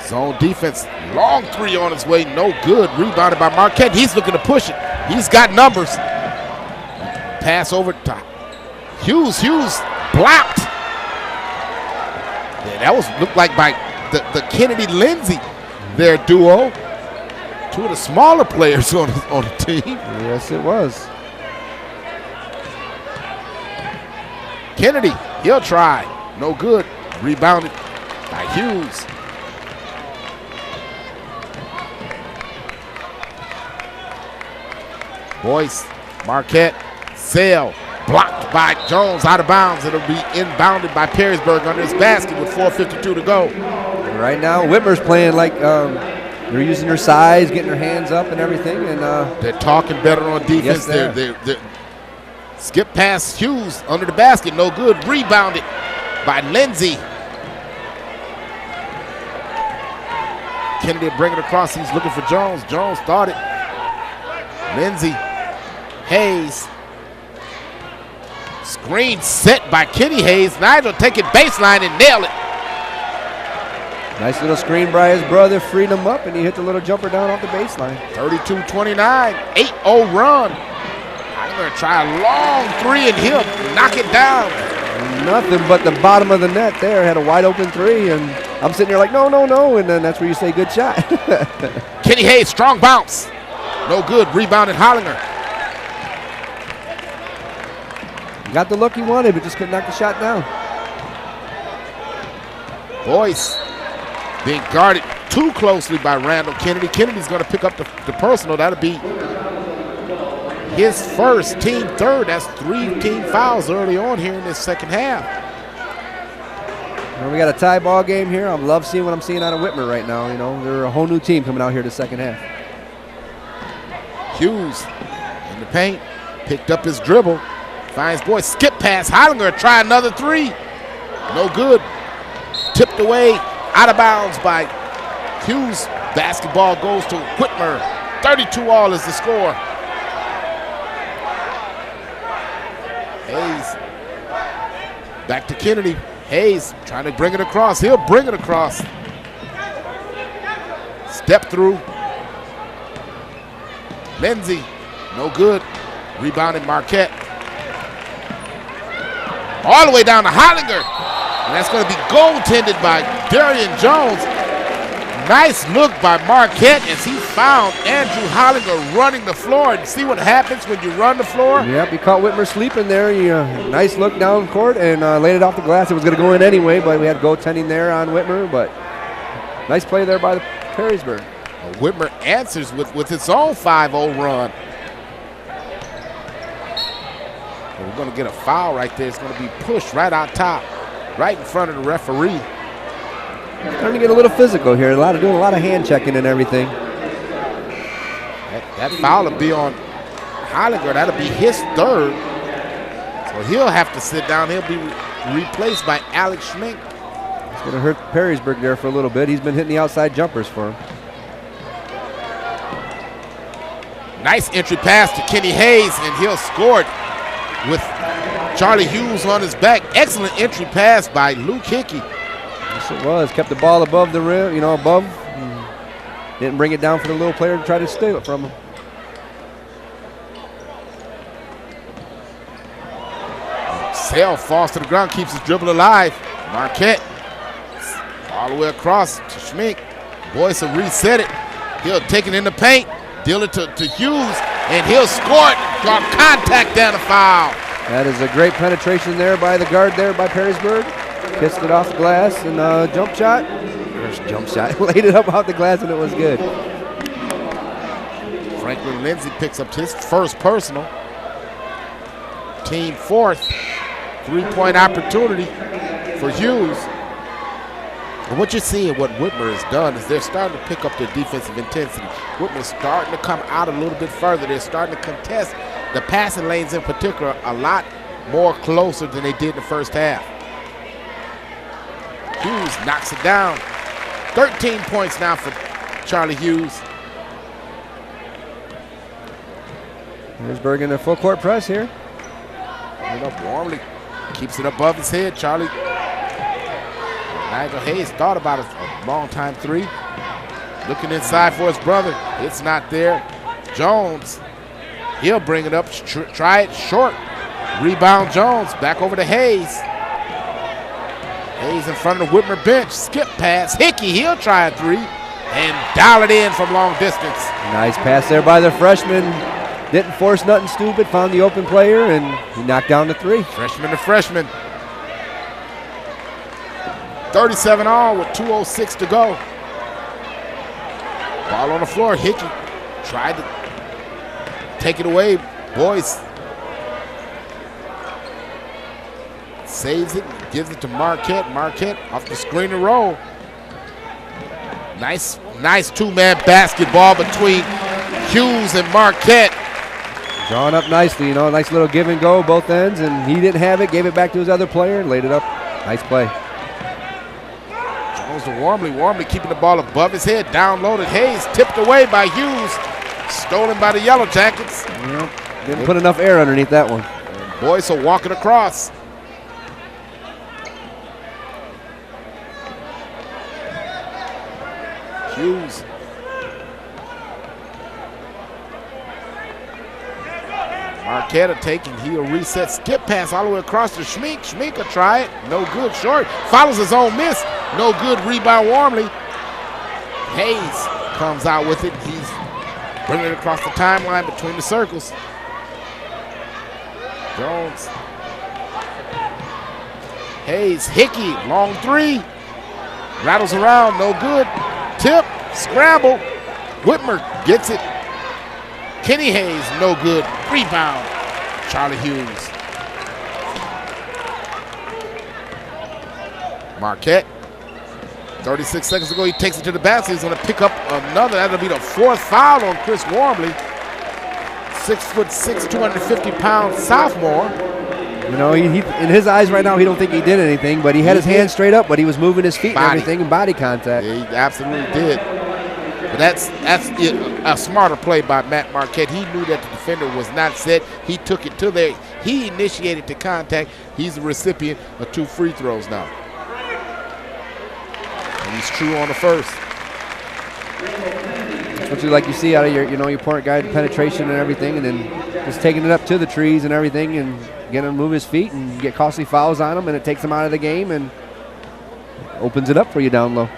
zone defense. Long three on his way. No good. Rebounded by Marquette. He's looking to push it. He's got numbers. Pass over to Hughes. Hughes blocked. Yeah, that looked like by the Kennedy-Lindsey, their duo. Two of the smaller players on the team. Yes, it was. Kennedy, he'll try. No good. Rebounded by Hughes. Boyce, Marquette, Sale, blocked by Jones, out of bounds. It'll be inbounded by Perrysburg under his basket with 4:52 to go. And right now, Whitmer's playing like they're using their size, getting their hands up and everything. And they're talking better on defense. Yes, they're skip past Hughes under the basket, no good. Rebounded by Lindsey. Kennedy bring it across. He's looking for Jones. Jones started. Lindsey, Hayes. Screen set by Kenny Hayes. Nigel take it baseline and nail it. Nice little screen by his brother, freed him up, and he hit the little jumper down off the baseline. 32-29, 8-0 run. I'm going to try a long three and he'll knock it down. Nothing but the bottom of the net there. Had a wide open three, and I'm sitting there like, no, no, no, and then that's where you say good shot. Kenny Hayes, strong bounce. No good, rebounded Hollinger. Got the look he wanted, but just couldn't knock the shot down. Boyce being guarded too closely by Randall Kennedy. Kennedy's going to pick up the personal. That'll be his first, team third. That's 3 team fouls early on here in this second half. Well, we got a tie ball game here. I love seeing what I'm seeing out of Whitmer right now. They're a whole new team coming out here the second half. Hughes in the paint, picked up his dribble. Finds Boyce, skip pass, Hollinger, try another three. No good. Tipped away, out of bounds by Hughes, basketball goes to Whitmer. 32-all is the score. Hayes, back to Kennedy. Hayes trying to bring it across. He'll bring it across. Step through. Lindsey, no good. Rebounding Marquette. All the way down to Hollinger. And that's going to be goaltended by Darian Jones. Nice look by Marquette as he found Andrew Hollinger running the floor. And see what happens when you run the floor? Yep, he caught Whitmer sleeping there. Nice look down court and laid it off the glass. It was going to go in anyway, but we had goaltending there on Whitmer. But nice play there by the Perrysburg. Whitmer answers with its own 5-0 run. We're going to get a foul right there. It's going to be pushed right out top, right in front of the referee. Starting to get a little physical here. Doing a lot of hand checking and everything. That foul will be on Hollinger. That'll be his third. So he'll have to sit down. He'll be replaced by Alex Schmink. It's going to hurt Perrysburg there for a little bit. He's been hitting the outside jumpers for him. Nice entry pass to Kenny Hayes, and he'll score it with Charlie Hughes on his back. Excellent entry pass by Luke Hickey. Yes, it was. Kept the ball above the rim, above. Didn't bring it down for the little player to try to steal it from him. Sale falls to the ground, keeps his dribble alive. Marquette all the way across to Schmink. Boyce will reset it. He'll take it in the paint, deal it to Hughes, and he'll score it. Got contact and a foul. That is a great penetration there by the guard there by Perrysburg. Kissed it off the glass and jump shot. First jump shot. Laid it up off the glass and it was good. Franklin Lindsey picks up his first personal. Team fourth. 3-point opportunity for Hughes. And what you're seeing, what Whitmer has done, is they're starting to pick up their defensive intensity. Whitmer's starting to come out a little bit further. They're starting to contest the passing lanes in particular a lot more closer than they did in the first half. Hughes knocks it down. 13 points now for Charlie Hughes. Perrysburg in a full court press here. It up warmly. Keeps it above his head. Charlie. Nigel Hayes thought about a long time three. Looking inside for his brother. It's not there. Jones. He'll bring it up. Try it short. Rebound Jones. Back over to Hayes. Hayes in front of the Whitmer bench. Skip pass. Hickey. He'll try a three. And dial it in from long distance. Nice pass there by the freshman. Didn't force nothing stupid, found the open player, and he knocked down the three. Freshman to freshman. 37-all with 2:06 to go. Ball on the floor. Hickey tried to take it away. Boyce saves it, gives it to Marquette. Marquette off the screen and roll. Nice two-man basketball between Hughes and Marquette. Drawn up nicely, nice little give and go both ends, and he didn't have it, gave it back to his other player and laid it up. Nice play. Jones to warmly keeping the ball above his head, downloaded. Hayes tipped away by Hughes, stolen by the Yellow Jackets. Yep. Didn't put enough air underneath that one. And Boyce will walk it across. Hughes. Marquette taking, he'll reset, skip pass all the way across to Schmink. Schmink will try it, no good, short. Follows his own miss, no good, rebound warmly. Hayes comes out with it. He's bringing it across the timeline between the circles. Jones. Hayes, Hickey, long three. Rattles around, no good. Tip, scramble. Whitmer gets it. Kenny Hayes, no good. Rebound, Charlie Hughes. Marquette, 36 seconds ago, he takes it to the basket. He's going to pick up another. That'll be the fourth foul on Chris Warmley. 6'6", 250-pound sophomore. You know, he in his eyes right now, he don't think he did anything, but he had his hands straight up, but he was moving his feet and everything, and body contact. Yeah, he absolutely did. But that's a smarter play by Matt Marquette. He knew that the defender was not set. He took it to there. He initiated the contact. He's the recipient of 2 free throws now. And he's true on the first. Especially like you see out of your point guard penetration and everything, and then just taking it up to the trees and everything, and getting him to move his feet and get costly fouls on him, and it takes him out of the game and opens it up for you down low.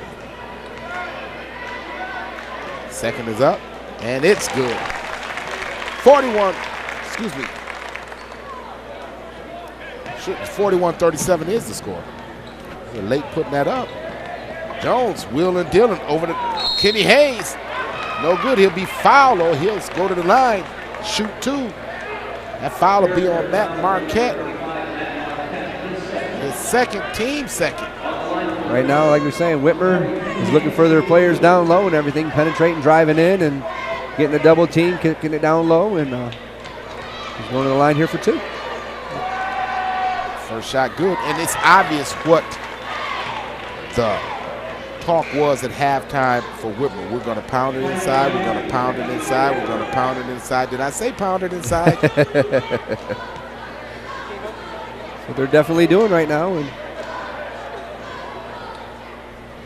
Second is up, and it's good. 41, excuse me. 41-37 is the score. They're late putting that up. Jones wheeling Dillon over to Kenny Hayes. No good. He'll be fouled, or he'll go to the line, shoot 2. That foul will be on Matt Marquette. His second, team second. Right now, like we're saying, Whitmer is looking for their players down low and everything, penetrating, driving in, and getting a double team, kicking it down low, and he's going to the line here for 2. First shot good, and it's obvious what the talk was at halftime for Whitmer. We're going to pound it inside, we're going to pound it inside, we're going to pound it inside. Did I say pound it inside? What they're definitely doing right now. And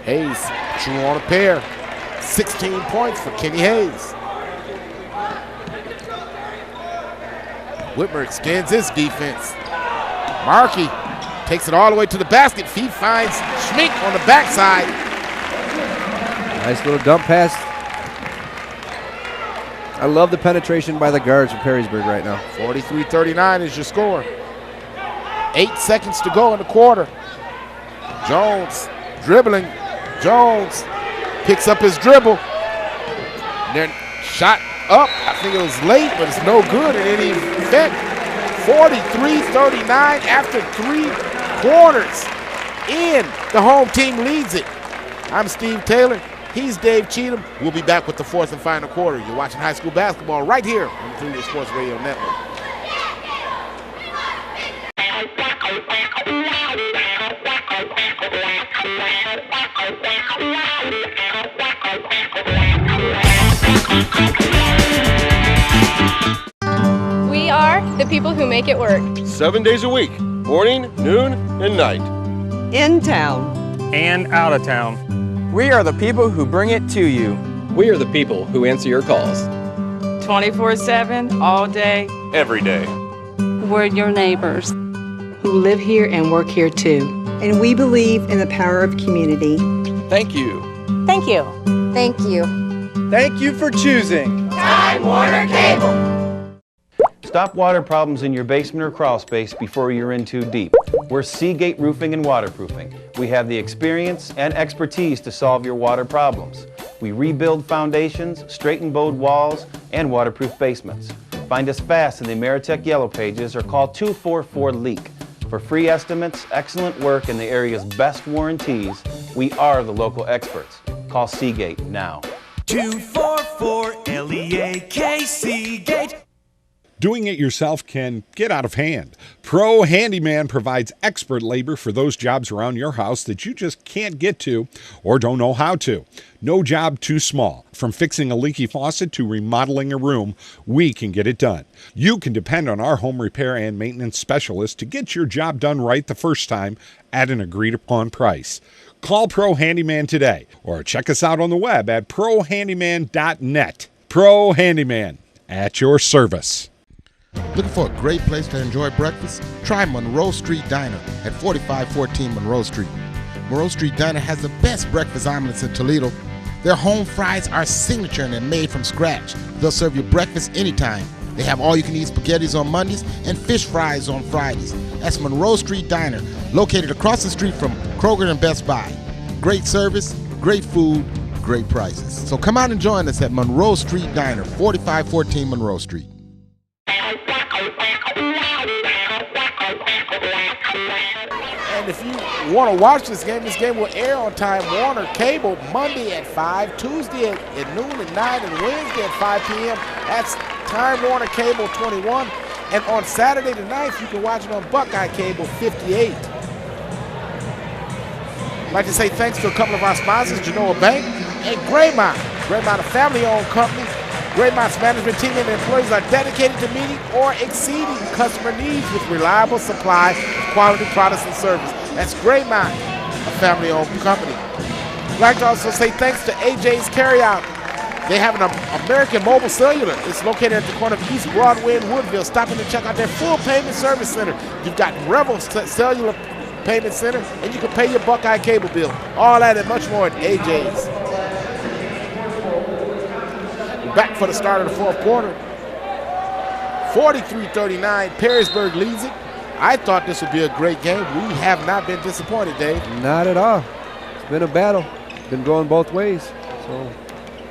Hayes true on a pair. 16 points for Kenny Hayes. Whitmer extends his defense. Markey takes it all the way to the basket. He finds Schmink on the backside. Nice little dump pass. I love the penetration by the guards from Perrysburg right now. 43-39 is your score. 8 seconds to go in the quarter. Jones dribbling. Jones picks up his dribble. And then shot up. I think it was late, but it's no good in any effect. 43-39 after 3 quarters. In, the home team leads it. I'm Steve Taylor. He's Dave Cheatham. We'll be back with the 4th and final quarter. You're watching high school basketball right here on the Toledo Sports Radio Network. We are the people who make it work. 7 days a week, morning, noon, and night. In town. And out of town. We are the people who bring it to you. We are the people who answer your calls. 24/7, all day. Every day. We're your neighbors. Who live here and work here too. And we believe in the power of community. Thank you. Thank you. Thank you. Thank you for choosing Time Warner Cable. Stop water problems in your basement or crawl space before you're in too deep. We're Seagate Roofing and Waterproofing. We have the experience and expertise to solve your water problems. We rebuild foundations, straighten bowed walls, and waterproof basements. Find us fast in the Ameritech Yellow Pages or call 244-LEAK. For free estimates, excellent work, and the area's best warranties, we are the local experts. Call Seagate now. 244-LEAK Seagate. Doing it yourself can get out of hand. Pro Handyman provides expert labor for those jobs around your house that you just can't get to or don't know how to. No job too small. From fixing a leaky faucet to remodeling a room, we can get it done. You can depend on our home repair and maintenance specialist to get your job done right the first time at an agreed upon price. Call Pro Handyman today or check us out on the web at prohandyman.net. Pro Handyman, at your service. Looking for a great place to enjoy breakfast? Try MONROE Street Diner at 4514 Monroe Street. MONROE Street Diner has the best breakfast omelets in Toledo. Their home fries are signature and they're made from scratch. They'll serve you breakfast anytime. They have all-you-can-eat spaghettis on Mondays and fish fries on Fridays. That's MONROE Street Diner, located across the street from Kroger and Best Buy. Great service, great food, great prices. So come out and join us at MONROE Street Diner, 4514 Monroe Street. And if you want to watch this game will air on Time Warner Cable Monday at 5, Tuesday at noon and 9, and Wednesday at 5 p.m. That's Time Warner Cable 21. And on Saturday the 9th, you can watch it on Buckeye Cable 58. I'd like to say thanks to a couple of our sponsors, Genoa Bank and Graymont. Graymont, a family-owned company. Graymont's management team and employees are dedicated to meeting or exceeding customer needs with reliable supply of quality products and service. That's Graymont, a family-owned company. I'd like to also say thanks to AJ's Carryout. They have an American Mobile Cellular. It's located at the corner of East Broadway and Woodville. Stop in and check out their full payment service center. You've got Revel Cellular Payment Center, and you can pay your Buckeye Cable bill. All that and much more at AJ's. Back for the start of the fourth quarter. 43-39, Perrysburg leads it. I thought this would be a great game. We have not been disappointed, Dave. Not at all. It's been a battle. It's been going both ways. So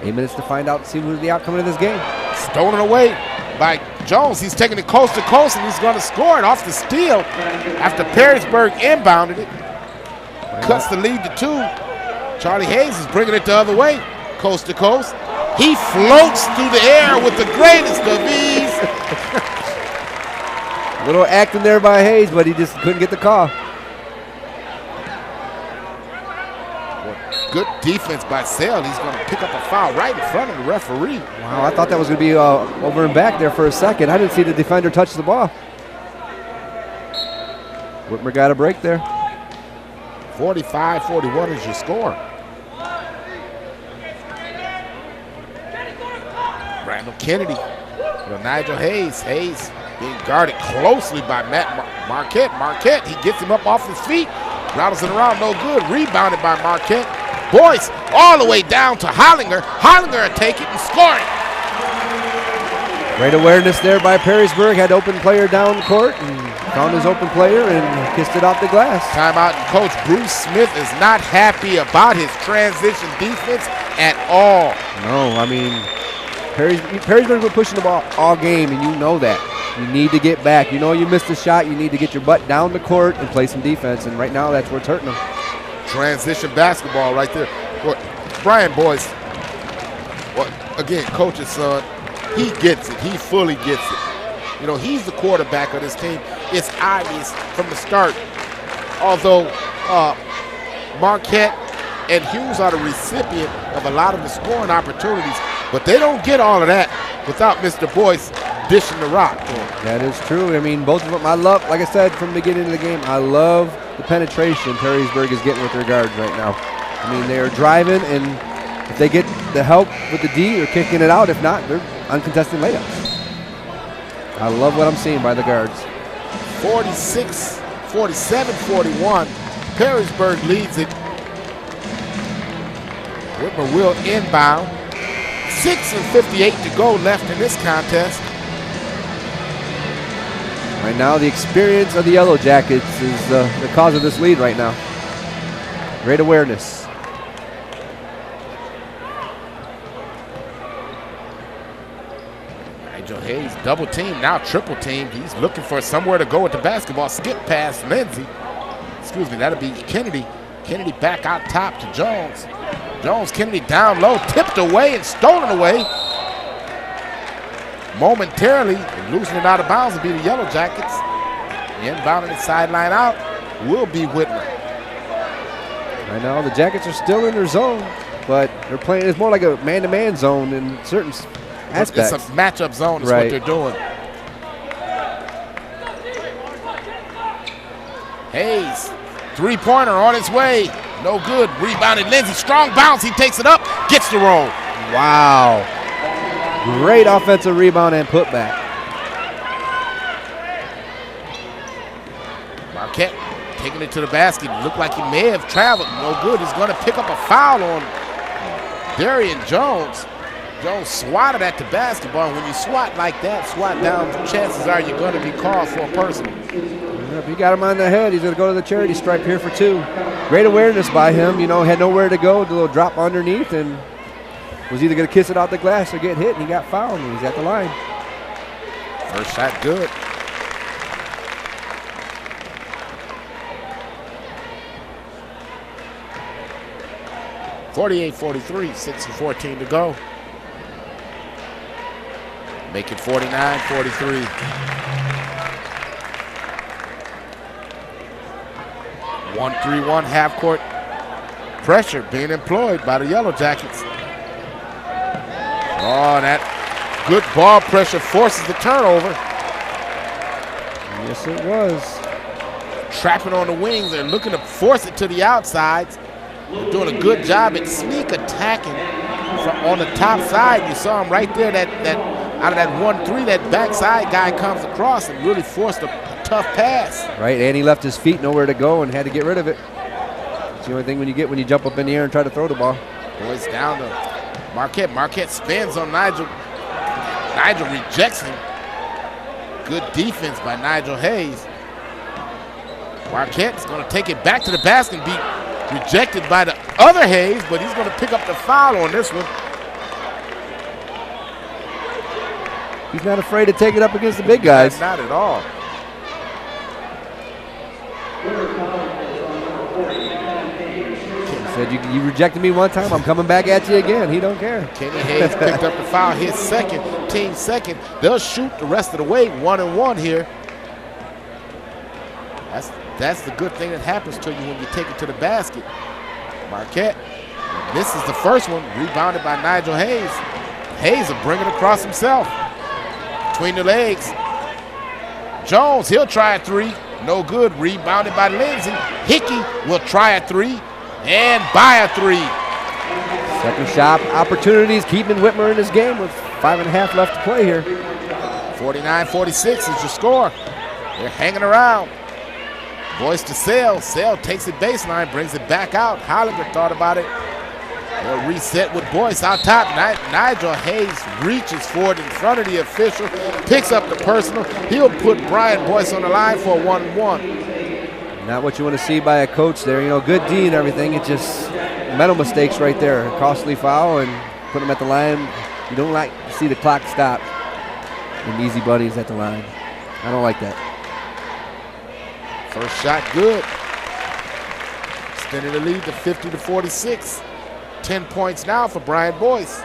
8 minutes to find out and see who's the outcome of this game. Stolen away by Jones. He's taking it coast to coast, and he's going to score it off the steal after Perrysburg inbounded it. Cuts the lead to 2. Charlie Hayes is bringing it the other way, coast to coast. He floats through the air with the greatest of ease. A little acting there by Hayes, but he just couldn't get the call. Good defense by Sale. He's going to pick up a foul right in front of the referee. Wow, I thought that was going to be over and back there for a second. I didn't see the defender touch the ball. Whitmer got a break there. 45-41 is your score. Randall Kennedy. Nigel Hayes. Hayes being guarded closely by Matt Marquette. Marquette, he gets him up off his feet. Rattles it around, no good. Rebounded by Marquette. Boyce all the way down to Hollinger. Hollinger will take it and score it. Great awareness there by Perrysburg. Had open player down the court and found his open player and kissed it off the glass. Timeout, and Coach Bruce Smith is not happy about his transition defense at all. No, I mean, Perrysburg were pushing the ball all game, and you know that. You need to get back. You know you missed a shot. You need to get your butt down the court and play some defense, and right now that's where it's hurting them. Transition basketball right there. Well, Brian Boyce, well, again, coach's son, he gets it. He fully gets it. You know, he's the quarterback of this team. It's obvious from the start. Although Marquette and Hughes are the recipient of a lot of the scoring opportunities, but they don't get all of that without Mr. Boyce dishing the rock. That is true. I mean, both of them, I love, like I said from the beginning of the game, I love the penetration Perrysburg is getting with their guards right now. I mean, they are driving, and if they get the help with the D, they're kicking it out. If not, they're uncontested layups. I love what I'm seeing by the guards. 46, 47, 41. Perrysburg leads it. Whitmer will inbound. 6:58 to go left in this contest. Right now, the experience of the Yellow Jackets is the cause of this lead right now. Great awareness. Nigel Hayes double team, now triple team. He's looking for somewhere to go with the basketball. Skip past Lindsey. Excuse me, that'll be Kennedy. Kennedy back out top to Jones. Jones, Kennedy down low, tipped away and stolen away. Momentarily losing it out of bounds will be the Yellow Jackets. Inbounding the sideline out will be Whitmer. Right now, the Jackets are still in their zone, but they're playing, it's more like a man-to-man zone in certain aspects. It's a matchup zone is what they're doing. Hayes, three-pointer on its way. No good. Rebounded Lindsey. Strong bounce. He takes it up. Gets the roll. Wow. Great offensive rebound and putback. Marquette taking it to the basket. Looked like he may have traveled. No good. He's going to pick up a foul on Darian Jones. Jones swatted at the basketball. And when you swat like that, swat down, chances are you're going to be called for a personal. If you got him on the head, he's going to go to the charity stripe here for 2. Great awareness by him. You know, had nowhere to go. Did a little drop underneath and was either going to kiss it out the glass or get hit, and he got fouled, and he's at the line. First shot good. (48-43), 6:14 to go. Make it 49-43. 1-3-1 half-court pressure being employed by the Yellow Jackets. Oh, that good ball pressure forces the turnover. Yes, it was. Trapping on the wings. They're looking to force it to the outsides. They're doing a good job at sneak attacking on the top side. You saw him right there. That out of that 1-3, that backside guy comes across and really forced a tough pass. Right, and he left his feet nowhere to go and had to get rid of it. It's the only thing when you get when you jump up in the air and try to throw the ball. Boys down to Marquette. Marquette spins on Nigel. Nigel rejects him. Good defense by Nigel Hayes. Marquette's going to take it back to the basket and be rejected by the other Hayes, but he's going to pick up the foul on this one. He's not afraid to take it up against the big guys. Not at all. Said you rejected me one time, I'm coming back at you again. He don't care. Kenny Hayes picked up the foul, his second, team second. They'll shoot the rest of the way, 1-1 here. That's the good thing that happens to you when you take it to the basket. Marquette misses the first one, rebounded by Nigel Hayes. Hayes will bring it across himself. Between the legs. Jones, he'll try a three. No good, rebounded by Lindsey. Hickey will try a three. And by a three. Second shot opportunities, keeping Whitmer in this game with 5.5 left to play here. 49-46 is your score. They're hanging around. Boyce to Sale. Sale takes it baseline, brings it back out. Hollinger thought about it. They'll reset with Boyce out top. Nigel Hayes reaches for it in front of the official, picks up the personal. He'll put Brian Boyce on the line for a 1-1. Not what you want to see by a coach there. You know, good D and everything. It's just mental mistakes right there. A costly foul and put him at the line. You don't like to see the clock stop and easy buddies at the line. I don't like that. First shot good. Extending the lead to 50-46. 10 points now for Brian Boyce.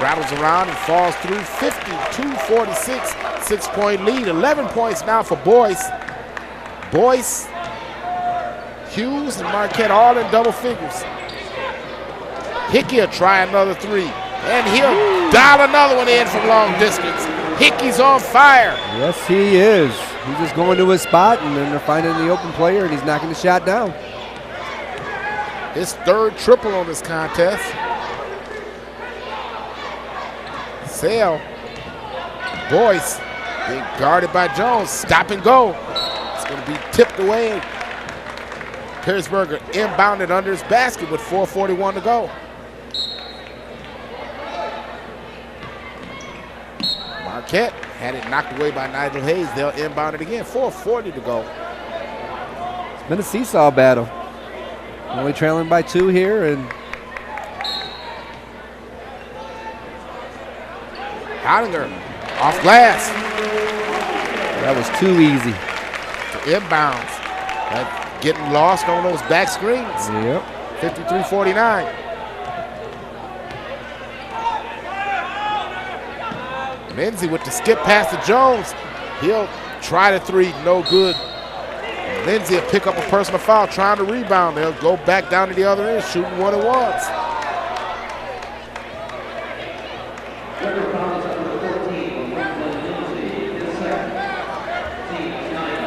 Rattles around and falls through. 52-46, 6-point lead. 11 points now for Boyce. Boyce, Hughes, and Marquette all in double figures. Hickey will try another three. And he'll dial another one in from long distance. Hickey's on fire. Yes, he is. He's just going to his spot, and then they're finding the open player, and he's knocking the shot down. His third triple on this contest. Sale. Boyce being guarded by Jones. Stop and go. It's going to be tipped away. Perrysburg inbounded under his basket with 4:41 to go. Marquette had it knocked away by Nigel Hayes. They'll inbound it again. 4:40 to go. It's been a seesaw battle. Only trailing by 2 here, and Hollinger off glass. That was too easy. Inbounds. Getting lost on those back screens. Yep. 53-49. Lindsey with the skip pass to Jones. He'll try the three, no good. Lindsey will pick up a personal foul, trying to rebound. They'll go back down to the other end, shooting 1-and-1s.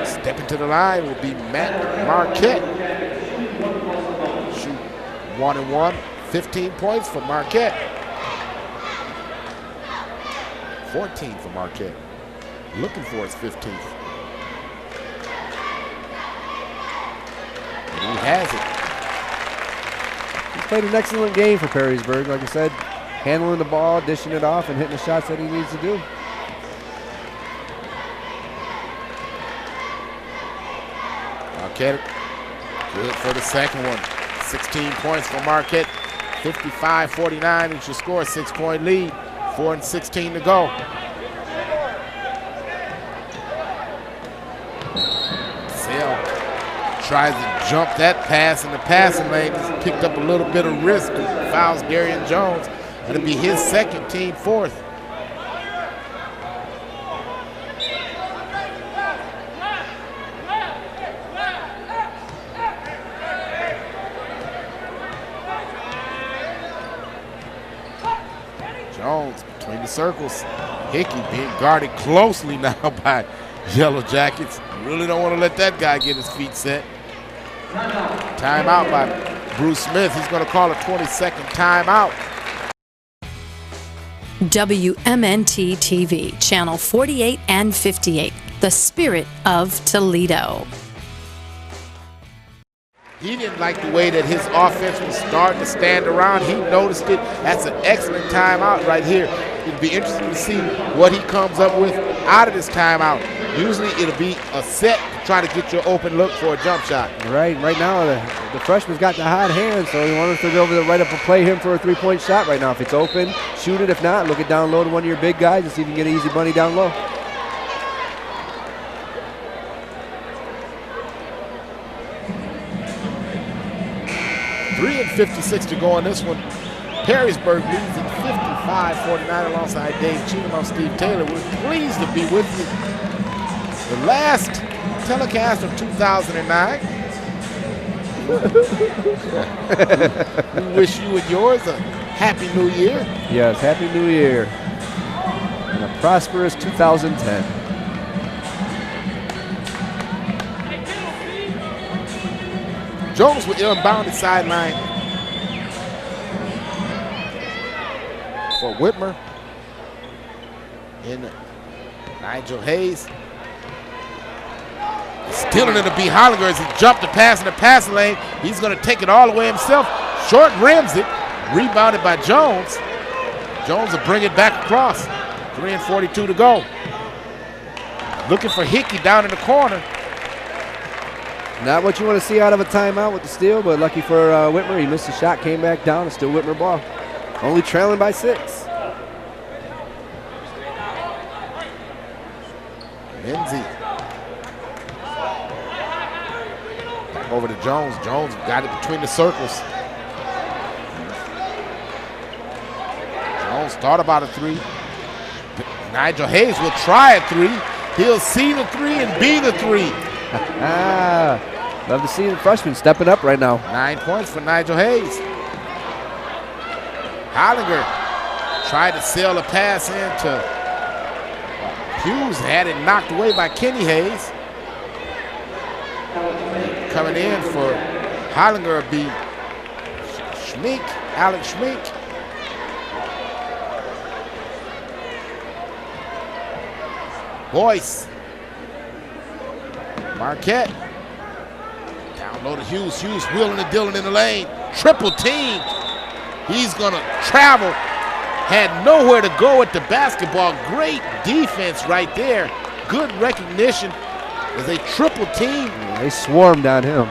Stepping to the line will be Matt Marquette. Shoot 1-and-1, 15 points for Marquette. 14 for Marquette. Looking for his 15th. And he has it. He's played an excellent game for Perrysburg. Like I said, handling the ball, dishing it off, and hitting the shots that he needs to do. Marquette, good for the second one. 16 points for Marquette. 55-49 is your score, 6-point lead. 4:16 to go. Sale tries to jump that pass in the passing lane. Just picked up a little bit of risk. Fouls Darian Jones. That'll be his second, team fourth. circles. Hickey being guarded closely now by Yellow Jackets. Really don't want to let that guy get his feet set. Timeout by Bruce Smith. He's going to call a 20-second timeout. WMNT TV, channel 48 and 58, the spirit of Toledo. He didn't like the way that his offense was starting to stand around. He noticed it. That's an excellent timeout right here. It'll be interesting to see what he comes up with out of this timeout. Usually it'll be a set to try to get you an open look for a jump shot. Right now the freshman's got the hot hand, so he wants to be able to write up a play him for a three-point shot right now. If it's open, shoot it. If not, look it down low to one of your big guys and see if you can get an easy bunny down low. And 56 to go on this one. Perrysburg leads at 55-49 alongside Dave Cheatham. I'm Steve Taylor. We're pleased to be with you. The last telecast of 2009. We wish you and yours a happy new year. Yes, happy new year. And a prosperous 2010. Jones with unbounded sideline for Whitmer. In Nigel Hayes. Stealing it to B. Hollinger as he jumped the pass in the passing lane. He's going to take it all the way himself. Short rims it. Rebounded by Jones. Jones will bring it back across. 3:42 to go. Looking for Hickey down in the corner. Not what you want to see out of a timeout with the steal, but lucky for Whitmer, he missed the shot, came back down, and still Whitmer ball. Only trailing by 6. Lindsey. Back over to Jones. Jones got it between the circles. Jones thought about a 3. Nigel Hayes will try a 3. He'll see the 3 and be the 3. Love to see the freshman stepping up right now. 9 points for Nigel Hayes. Hollinger tried to sail a pass into Hughes, had it knocked away by Kenny Hayes. Coming in for Hollinger will be Schmink, Alex Schmink. Boyce. Marquette. Down low to Hughes. Hughes wheeling and dealing in the lane. Triple team. He's going to travel. Had nowhere to go with the basketball. Great defense right there. Good recognition as a triple team. They swarmed on him.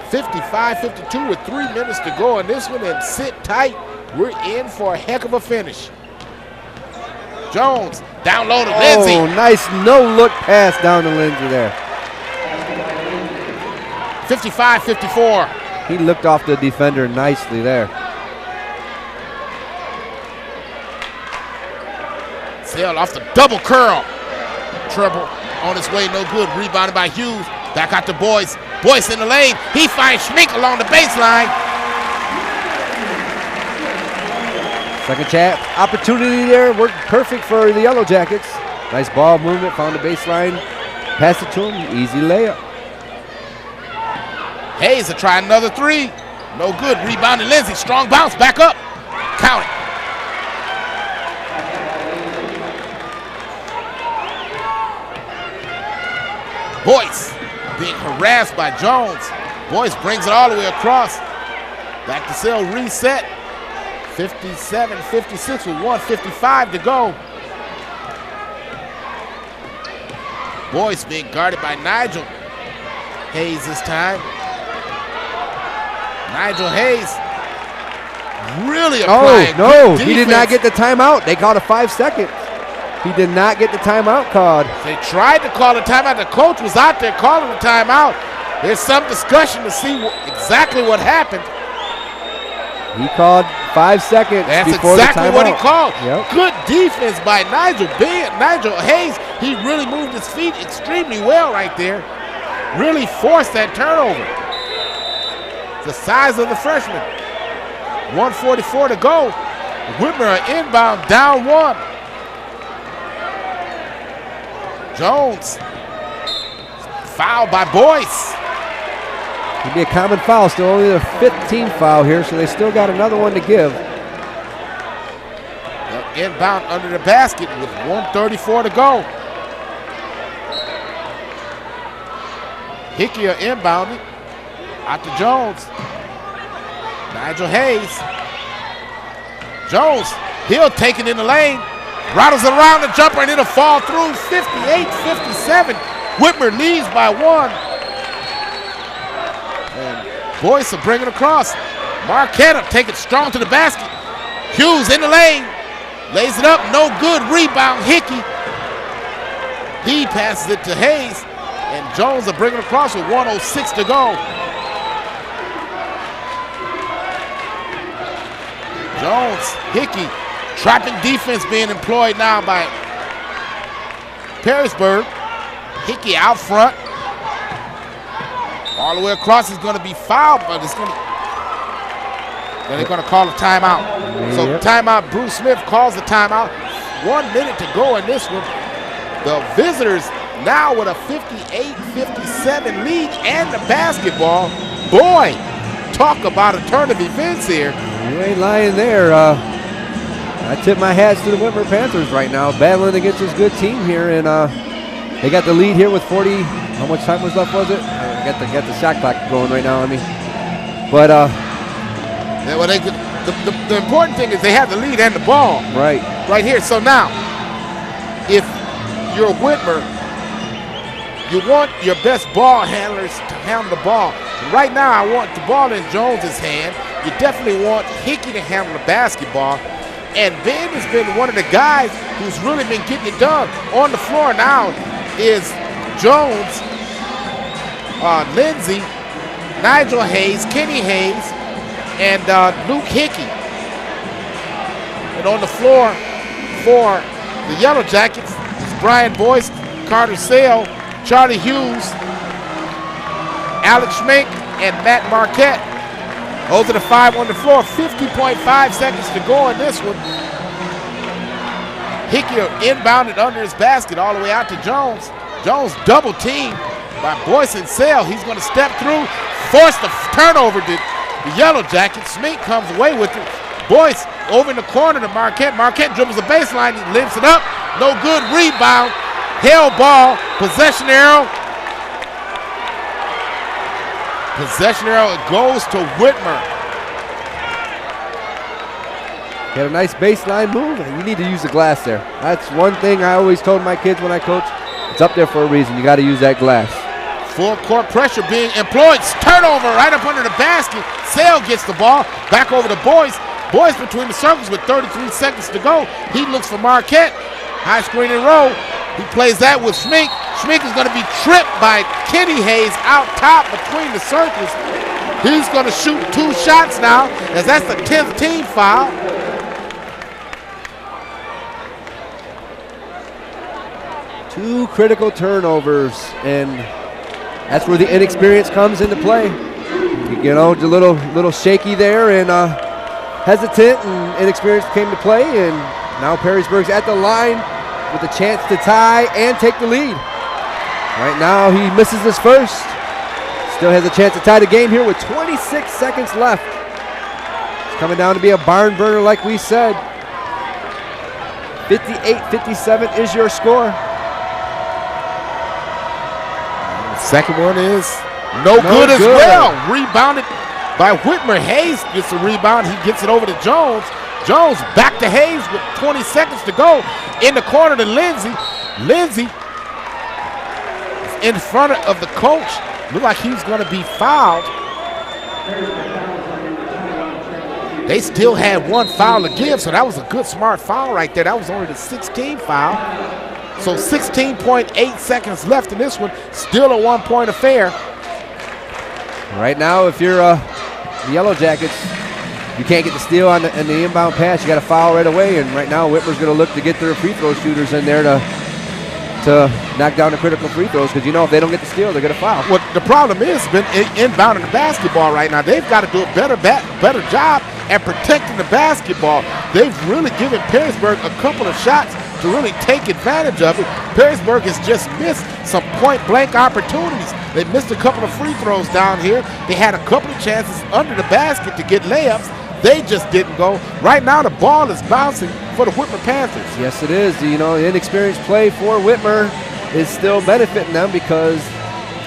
55-52 with 3 minutes to go in this one, and sit tight. We're in for a heck of a finish. Jones down low to Lindsey. Oh, nice no-look pass down to Lindsey there. 55-54. He looked off the defender nicely there. Sailed off the double curl. Treble on his way, no good. Rebounded by Hughes. Back out to Boyce. Boyce in the lane. He finds Schmink along the baseline. Second chance opportunity there. Worked perfect for the Yellow Jackets. Nice ball movement. Found the baseline. Passed it to him. Easy layup. Hayes will try another 3. No good. Rebounded Lindsey. Strong bounce. Back up. Count it. Boyce being harassed by Jones. Boyce brings it all the way across. Back to Sale reset. 57-56 with 1:55 to go. Boyce being guarded by Nigel Hayes this time. Nigel Hayes really applying. No, he did not get the timeout. They called a 5 seconds. He did not get the timeout called. They tried to call a timeout. The coach was out there calling the timeout. There's some discussion to see exactly what happened. He called 5 seconds. That's before exactly the what he called. Yep. Good defense by Nigel Hayes. He really moved his feet extremely well right there. Really forced that turnover. The size of the freshman. 1:44 to go. Whitmer inbound, down one. Jones, foul by Boyce. It'd be a common foul, still only their 15th foul here, so they still got another one to give. Inbound under the basket with 1:34 to go. Hickey inbounded out to Jones. Nigel Hayes. Jones, he'll take it in the lane. Rattles around the jumper and it'll fall through. 58-57. Whitmer leads by one. And Boyce will bring it across. Marquette will take it strong to the basket. Hughes in the lane. Lays it up, no good. Rebound, Hickey. He passes it to Hayes. And Jones will bring it across with 1:06 to go. Jones, Hickey, trapping defense being employed now by Perrysburg. Hickey out front. All the way across is going to be fouled, but it's going to. Then they're going to call a timeout. So timeout, Bruce Smith calls the timeout. 1 minute to go in this one. The visitors now with a 58-57 lead and the basketball. Boy, talk about a turn of events here. You ain't lying there. I tip my hats to the Whitmer Panthers right now, battling against this good team here, and they got the lead here with 40. How much time was left? Was it? I got the shot clock going right now on me. But yeah, well, the important thing is they have the lead and the ball. Right here. So now, if you're Whitmer, you want your best ball handlers to handle the ball. Right now, I want the ball in Jones's hand. You definitely want Hickey to handle the basketball. And Ben has been one of the guys who's really been getting it done. On the floor now is Jones, Lindsey, Nigel Hayes, Kenny Hayes, and Luke Hickey. And on the floor for the Yellow Jackets is Brian Boyce, Carter Sale, Charlie Hughes, Alex Schmink, and Matt Marquette. Those are the five on the floor. 50.5 seconds to go in this one. Hickey inbounded under his basket all the way out to Jones. Jones double teamed by Boyce and Sale. He's going to step through, force the turnover to the Yellow Jackets. Schmink comes away with it. Boyce over in the corner to Marquette. Marquette dribbles the baseline. He lifts it up. No good. Rebound. Held ball. Possession arrow. Possession arrow goes to Whitmer. Got a nice baseline move, and you need to use the glass there. That's one thing I always told my kids when I coach. It's up there for a reason. You got to use that glass. Full court pressure being employed. Turnover right up under the basket. Sale gets the ball. Back over to Boyce. Boyce between the circles with 33 seconds to go. He looks for Marquette. High screen and roll. He plays that with Schmink. Schmink is going to be tripped by Kenny Hayes out top between the circles. He's going to shoot 2 shots now, as that's the 10th team foul. Two critical turnovers, and that's where the inexperience comes into play. You know, a little shaky there and hesitant, and inexperience came to play, and now Perrysburg's at the line with a chance to tie and take the lead. Right now he misses his first. Still has a chance to tie the game here with 26 seconds left. It's coming down to be a barn burner like we said. 58-57 is your score. Second one is no good as well. Rebounded by Whitmer. Hayes gets a rebound. He gets it over to Jones. Jones back to Hayes with 20 seconds to go. In the corner to Lindsey. Lindsey is in front of the coach. Look like he's going to be fouled. They still had 1 foul to give, so that was a good, smart foul right there. That was only the 16th foul. So 16.8 seconds left in this one. Still a 1-point affair. Right now, if you're the Yellow Jackets, you can't get the steal on the inbound pass. You got to foul right away. And right now, Whitmer's going to look to get their free throw shooters in there to knock down the critical free throws, because you know if they don't get the steal, they're going to foul. Well, the problem is, been inbounding the basketball right now. They've got to do a better job and protecting the basketball. They've really given Perrysburg a couple of shots to really take advantage of it. Perrysburg has just missed some point-blank opportunities. They missed a couple of free throws down here. They had a couple of chances under the basket to get layups. They just didn't go. Right now, the ball is bouncing for the Whitmer Panthers. Yes, it is. You know, inexperienced play for Whitmer is still benefiting them because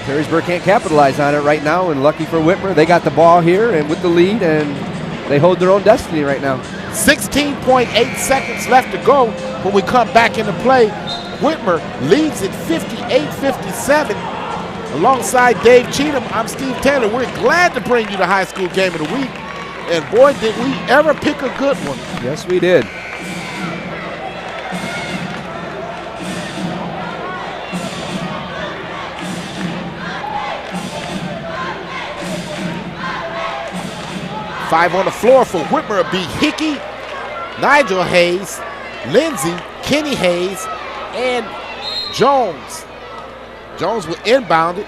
Perrysburg can't capitalize on it right now, and lucky for Whitmer, they got the ball here and with the lead, and they hold their own destiny right now. 16.8 seconds left to go when we come back into play. Whitmer leads at 58-57. Alongside Dave Cheatham, I'm Steve Taylor. We're glad to bring you the high school game of the week. And boy, did we ever pick a good one. Yes, we did. Five on the floor for Whitmer will be Hickey, Nigel Hayes, Lindsey, Kenny Hayes, and Jones. Jones will inbound it.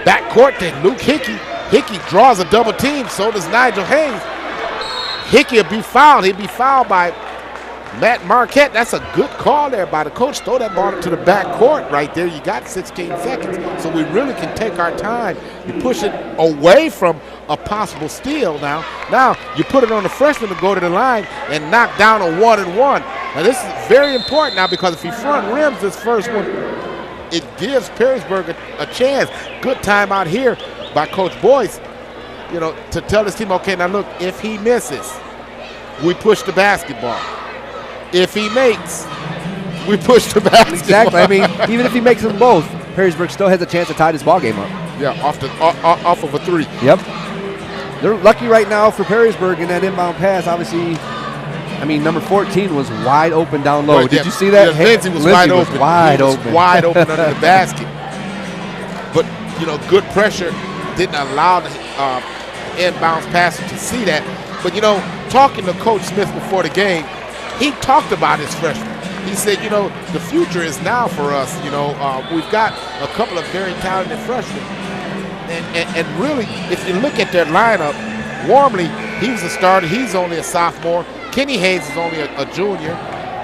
Backcourt to Luke Hickey. Hickey draws a double team, so does Nigel Hayes. Hickey will be fouled. He'll be fouled by Matt Marquette. That's a good call there by the coach. Throw that ball to the backcourt right there. You got 16 seconds, so we really can take our time. You push it away from a possible steal now. Now you put it on the freshman to go to the line and knock down a 1-and-1. Now this is very important now because if he front rims this first one, it gives Perrysburg a chance. Good timeout here by Coach Boyce, you know, to tell his team, okay, now look, if he misses, we push the basketball. If he makes, we push the basketball. Exactly. I mean, even if he makes them both, Perrysburg still has a chance to tie this ball game up. Yeah, off of a three. Yep. They're lucky right now for Perrysburg in that inbound pass. Obviously, I mean, number 14 was wide open down low. Right, Did you see that? Yeah, Lindsey was wide open. Wide he was open. wide open under the basket. But, you know, good pressure didn't allow the inbounds passer to see that. But, you know, talking to Coach Smith before the game, he talked about his freshman. He said, you know, the future is now for us. You know, we've got a couple of very talented freshmen. And really, if you look at their lineup, Warmley, he was a starter. He's only a sophomore. Kenny Hayes is only a junior.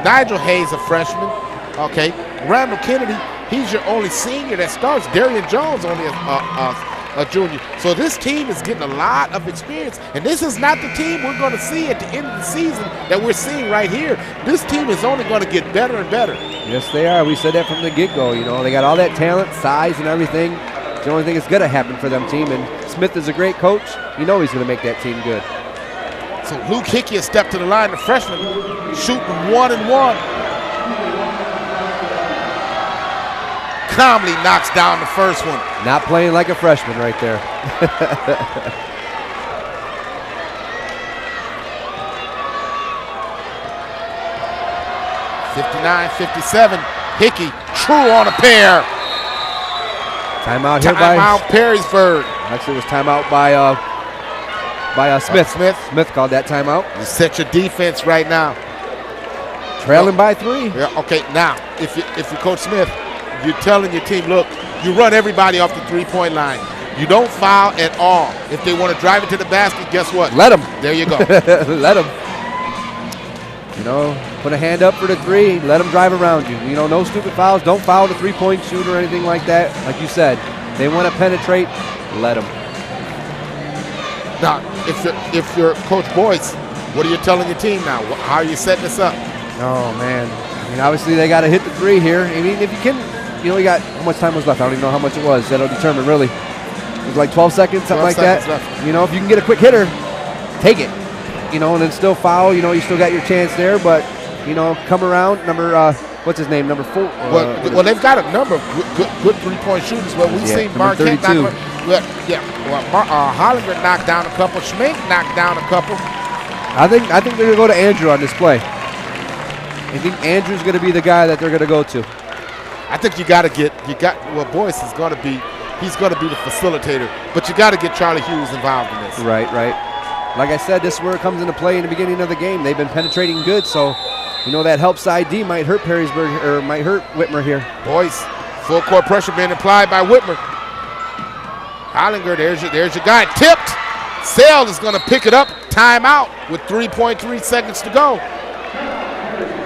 Nigel Hayes, a freshman. Okay. Randall Kennedy, he's your only senior that starts. Darian Jones, only a junior. So this team is getting a lot of experience. And this is not the team we're going to see at the end of the season that we're seeing right here. This team is only going to get better and better. Yes, they are. We said that from the get-go. You know, they got all that talent, size, and everything. It's the only thing that's going to happen for them team. And Smith is a great coach. You know he's going to make that team good. So Luke Hickey has stepped to the line, the freshman, shooting 1-and-1. Calmly knocks down the first one. Not playing like a freshman right there. (59-57). Hickey, true on a pair. Timeout here by Perrysburg. Actually, it was timeout by Smith. Smith called that timeout. You set your defense right now. Trailing by 3. Yeah. Okay. Now, if you're Coach Smith, you're telling your team, look, you run everybody off the three-point line. You don't foul at all. If they want to drive it to the basket, guess what? Let them. There you go. Let them. You know, put a hand up for the 3. Let them drive around you. You know, no stupid fouls. Don't foul the three-point shooter or anything like that. Like you said, they want to penetrate. Let them. Now, if you're Coach Boyce, what are you telling your team now? How are you setting this up? Oh, man. I mean, obviously they got to hit the 3 here. I mean, if you can, you know, we got, how much time was left? I don't even know how much it was. That'll determine, really. It was like 12 seconds, something like that. Left. You know, if you can get a quick hitter, take it. You know, and then still foul. You know, you still got your chance there. But, you know, come around. Number, what's his name? Number 4. Well, they've got a number of good three-point shooters. Well, we've seen Marquette knock Hollinger knocked down a couple. Schmink knocked down a couple. I think they're going to go to Andrew on this play. I think Andrew's going to be the guy that they're going to go to. I think Boyce is going to be, he's going to be the facilitator, but you got to get Charlie Hughes involved in this. Right. Like I said, this is where it comes into play in the beginning of the game. They've been penetrating good, so you know that help side D might hurt Perrysburg or might hurt Whitmer here. Boyce, full court pressure being applied by Whitmer. Hollinger, there's your guy, tipped. Sale is going to pick it up. timeout with 3.3 seconds to go.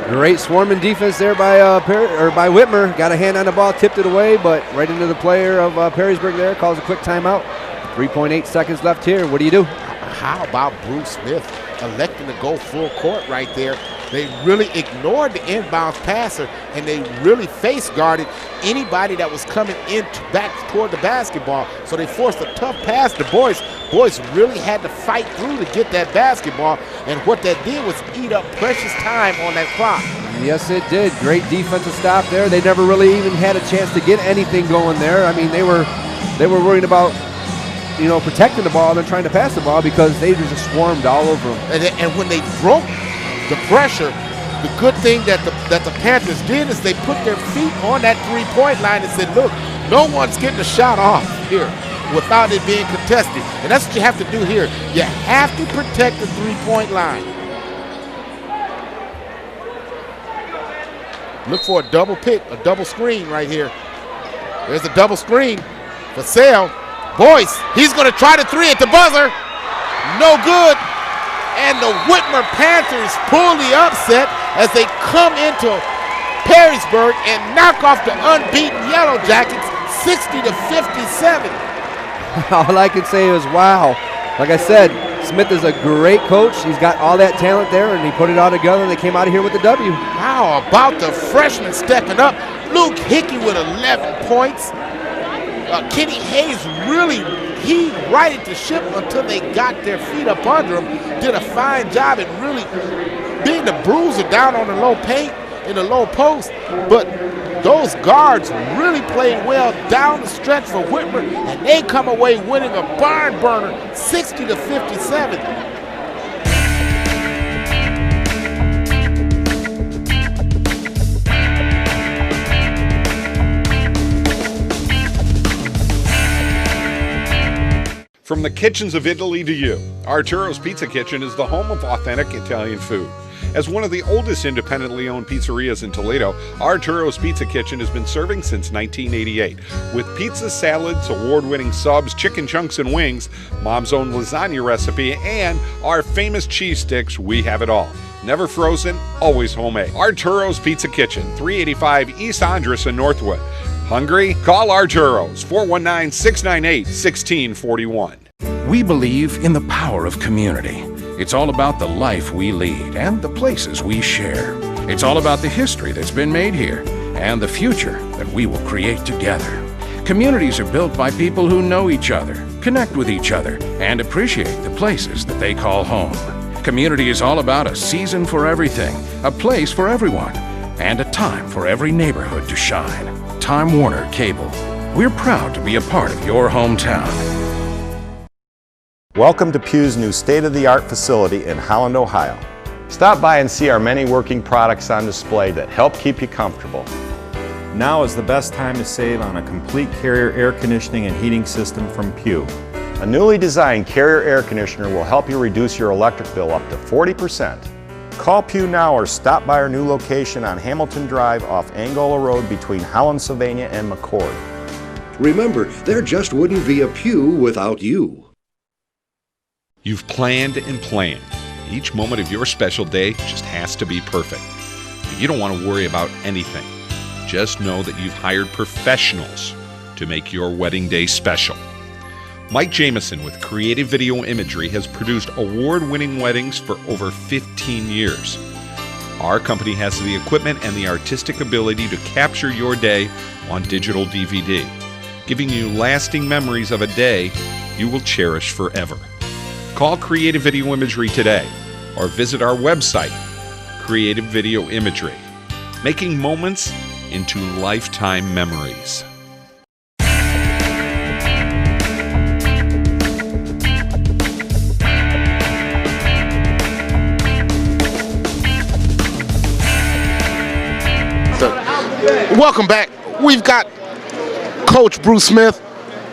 Great swarming defense there by Whitmer. Got a hand on the ball, tipped it away, but right into the player of Perrysburg there. Calls a quick timeout. 3.8 seconds left here. What do you do? How about Bruce Smith electing to go full court right there? They really ignored the inbounds passer, and they really face guarded anybody that was coming in back toward the basketball. So they forced a tough pass to Boyce. Boyce really had to fight through to get that basketball, and what that did was eat up precious time on that clock. Yes, it did. Great defensive stop there. They never really even had a chance to get anything going there. I mean, they were worried about, you know, protecting the ball and trying to pass the ball because they just swarmed all over them. And when they broke the pressure, the good thing that the Panthers did is they put their feet on that three-point line and said, look, no one's getting a shot off here without it being contested. And that's what you have to do here. You have to protect the three-point line. Look for a double pick, a double screen right here. There's a double screen for Sale. Boyce, he's going to try the three at the buzzer. No good. And the Whitmer Panthers pull the upset as they come into Perrysburg and knock off the unbeaten Yellow Jackets 60-57. All I can say is wow. Like I said, Smith is a great coach. He's got all that talent there, and he put it all together, and they came out of here with the W. How about the freshman stepping up? Luke Hickey with 11 points. Kenny Hayes he righted the ship until they got their feet up under him. Did a fine job at really being the bruiser down on the low paint, in the low post. But those guards really played well down the stretch for Whitmer, and they come away winning a barn burner 60-57. From the kitchens of Italy to you, Arturo's Pizza Kitchen is the home of authentic Italian food. As one of the oldest independently owned pizzerias in Toledo, Arturo's Pizza Kitchen has been serving since 1988. With pizza, salads, award-winning subs, chicken chunks and wings, Mom's own lasagna recipe, and our famous cheese sticks, we have it all. Never frozen, always homemade. Arturo's Pizza Kitchen, 385 East Andres in Northwood. Hungry? Call Arturo's, 419-698-1641. We believe in the power of community. It's all about the life we lead and the places we share. It's all about the history that's been made here and the future that we will create together. Communities are built by people who know each other, connect with each other, and appreciate the places that they call home. Community is all about a season for everything, a place for everyone, and a time for every neighborhood to shine. Time Warner Cable. We're proud to be a part of your hometown. Welcome to Pew's new state-of-the-art facility in Holland, Ohio. Stop by and see our many working products on display that help keep you comfortable. Now is the best time to save on a complete Carrier air conditioning and heating system from Pew. A newly designed Carrier air conditioner will help you reduce your electric bill up to 40%. Call Pew now or stop by our new location on Hamilton Drive off Angola Road between Holland, Sylvania and McCord. Remember, there just wouldn't be a Pew without you. You've planned and planned. Each moment of your special day just has to be perfect. But you don't want to worry about anything. Just know that you've hired professionals to make your wedding day special. Mike Jameson with Creative Video Imagery has produced award-winning weddings for over 15 years. Our company has the equipment and the artistic ability to capture your day on digital DVD, giving you lasting memories of a day you will cherish forever. Call Creative Video Imagery today or visit our website, Creative Video Imagery, making moments into lifetime memories. Welcome back. We've got Coach Bruce Smith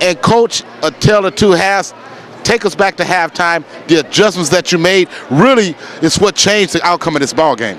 and Coach A Tale of Two Halves. Take us back to halftime. The adjustments that you made really is what changed the outcome of this ball game.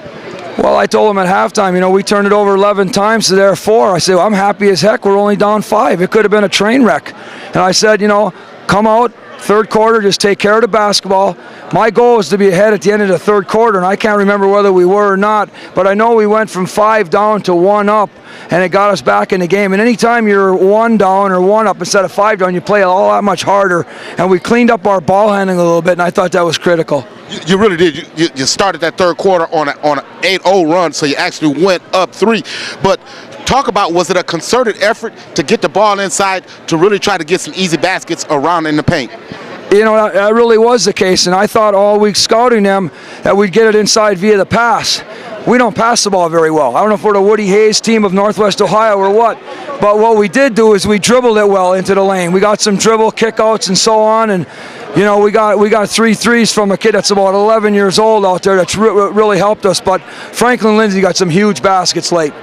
Well, I told them at halftime, you know, we turned it over 11 times to their 4. I said, well, I'm happy as heck. We're only down 5. It could have been a train wreck. And I said, you know, come out, third quarter, just take care of the basketball. my goal was to be ahead at the end of the third quarter, and I can't remember whether we were or not, but I know we went from 5 down to 1 up, and it got us back in the game. And anytime you're 1 down or 1 up instead of 5 down, you play all that much harder, and we cleaned up our ball handling a little bit, and I thought that was critical. You really did. You started that third quarter on an 8-0 run, so you actually went up 3. But talk about, was it a concerted effort to get the ball inside to really try to get some easy baskets around in the paint? You know, that really was the case, and I thought all week scouting them that we'd get it inside via the pass. We don't pass the ball very well. I don't know if we're the Woody Hayes team of Northwest Ohio or what, but what we did do is we dribbled it well into the lane. We got some dribble kickouts and so on, and you know, we got 3 threes from a kid that's about 11 years old out there that's really helped us, but Franklin Lindsay got some huge baskets late.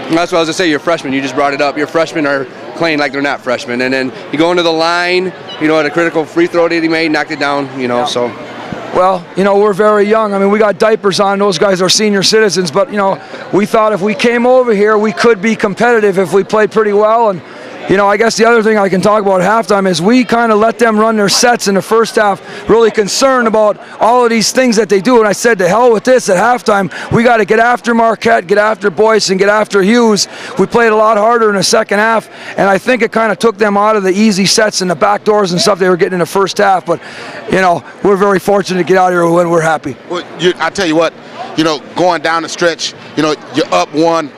That's what I was going to say. You're freshmen. You just brought it up. Your freshmen are playing like they're not freshmen. And then you go into the line, you know, at a critical free throw that he made, knocked it down, you know, so. Well, you know, we're very young. I mean, we got diapers on. Those guys are senior citizens. But, you know, we thought if we came over here, we could be competitive if we played pretty well. And, you know, I guess the other thing I can talk about at halftime is we kind of let them run their sets in the first half, really concerned about all of these things that they do. And I said, to hell with this at halftime. We got to get after Marquette, get after Boyce, and get after Hughes. We played a lot harder in the second half, and I think it kind of took them out of the easy sets and the back doors and stuff they were getting in the first half. But, you know, we're very fortunate to get out here when we're happy. Well, I tell you what, you know, going down the stretch, you know, you're up 1.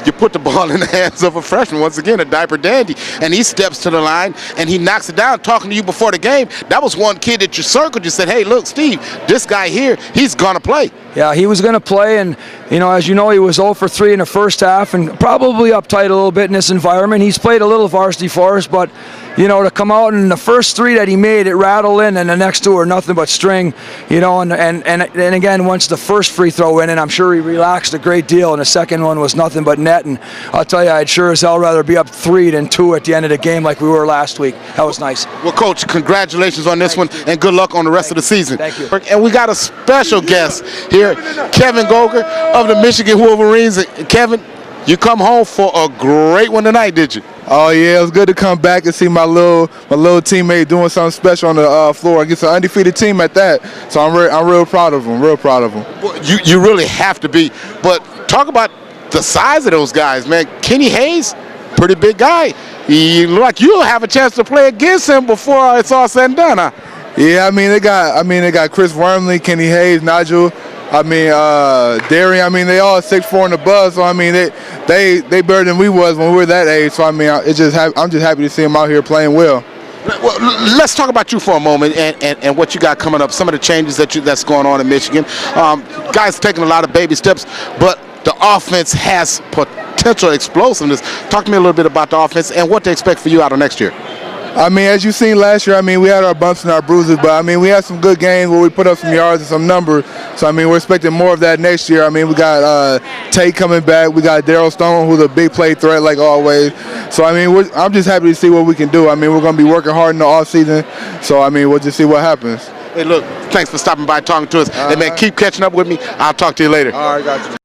You put the ball in the hands of a freshman, once again, a diaper dandy, and he steps to the line and he knocks it down. Talking to you before the game, that was one kid that you circled. You said, hey, look, Steve, this guy here, he's going to play. Yeah, he was going to play, and, you know, as you know, he was 0 for 3 in the first half and probably uptight a little bit in this environment. He's played a little varsity for us, but, you know, to come out and the first 3 that he made, it rattled in, and the next 2 are nothing but string, you know, and again, once the first free throw went in, I'm sure he relaxed a great deal, and the second one was nothing but net, and I'll tell you, I'd sure as hell rather be up 3 than 2 at the end of the game like we were last week. That was nice. Well, Coach, congratulations on this one, and good luck on the rest of the season. Thank you. And we got a special guest here, Kevin Goger of the Michigan Wolverines. And Kevin, you come home for a great one tonight, did you? Oh yeah, it was good to come back and see my little teammate doing something special on the floor against an undefeated team at that. So I'm real proud of him. Real proud of him. Well, you really have to be. But talk about the size of those guys, man. Kenny Hayes, pretty big guy. You look like you'll have a chance to play against him before it's all said and done, huh? Yeah, I mean they got Chris Wormley, Kenny Hayes, Nigel. I mean, Darian. I mean, they all 6'4" and above. So I mean, they better than we was when we were that age. So I mean, I'm just happy to see them out here playing well. Well, let's talk about you for a moment and what you got coming up. Some of the changes that's going on in Michigan. Guys taking a lot of baby steps, but the offense has potential explosiveness. Talk to me a little bit about the offense and what to expect for you out of next year. I mean, as you've seen last year, I mean, we had our bumps and our bruises, but I mean, we had some good games where we put up some yards and some numbers. So I mean, we're expecting more of that next year. I mean, we got Tate coming back. We got Daryl Stone, who's a big play threat like always. So I mean, I'm just happy to see what we can do. I mean, we're going to be working hard in the off season. So I mean, we'll just see what happens. Hey, look, thanks for stopping by, talking to us. Hey, man, keep catching up with me. I'll talk to you later. All right, got you.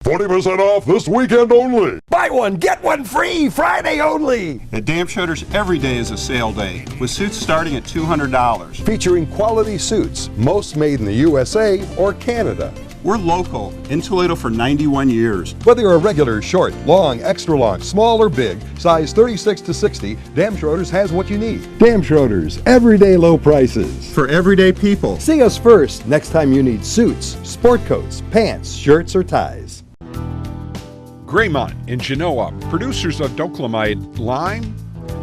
40% off this weekend only. Buy one, get one free, Friday only. At Dam Shutters, every day is a sale day, with suits starting at $200. Featuring quality suits, most made in the USA or Canada. We're local, in Toledo for 91 years. Whether you're a regular, short, long, extra long, small or big, size 36 to 60, Dam Schroeder's has what you need. Dam Schroeder's, everyday low prices. For everyday people. See us first next time you need suits, sport coats, pants, shirts, or ties. Graymont in Genoa, producers of Doclamide Lime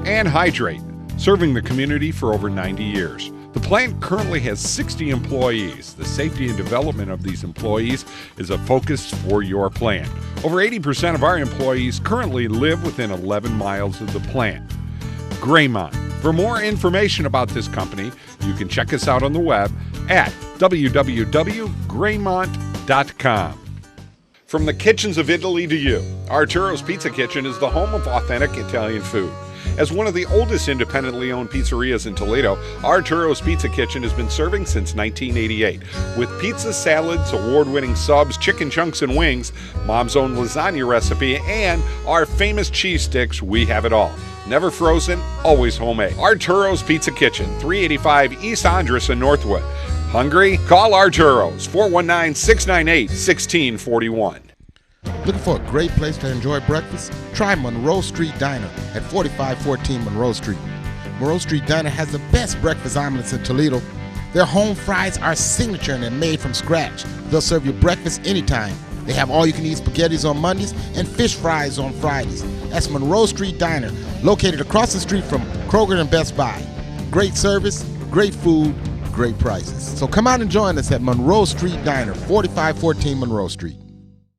and Hydrate, serving the community for over 90 years. The plant currently has 60 employees. The safety and development of these employees is a focus for your plant. Over 80% of our employees currently live within 11 miles of the plant. Graymont. For more information about this company, you can check us out on the web at www.graymont.com. From the kitchens of Italy to you, Arturo's Pizza Kitchen is the home of authentic Italian food. As one of the oldest independently owned pizzerias in Toledo, Arturo's Pizza Kitchen has been serving since 1988. With pizza, salads, award-winning subs, chicken chunks and wings, Mom's own lasagna recipe, and our famous cheese sticks, we have it all. Never frozen, always homemade. Arturo's Pizza Kitchen, 385 East Andres in Northwood. Hungry? Call Arturo's, 419-698-1641. Looking for a great place to enjoy breakfast? Try MONROE Street Diner at 4514 MONROE Street. MONROE Street Diner has the best breakfast omelets in Toledo. Their home fries are signature and they're made from scratch. They'll serve you breakfast anytime. They have all-you-can-eat spaghettis on Mondays and fish fries on Fridays. That's MONROE Street Diner, located across the street from Kroger and Best Buy. Great service, great food, great prices. So come out and join us at MONROE Street Diner, 4514 MONROE Street.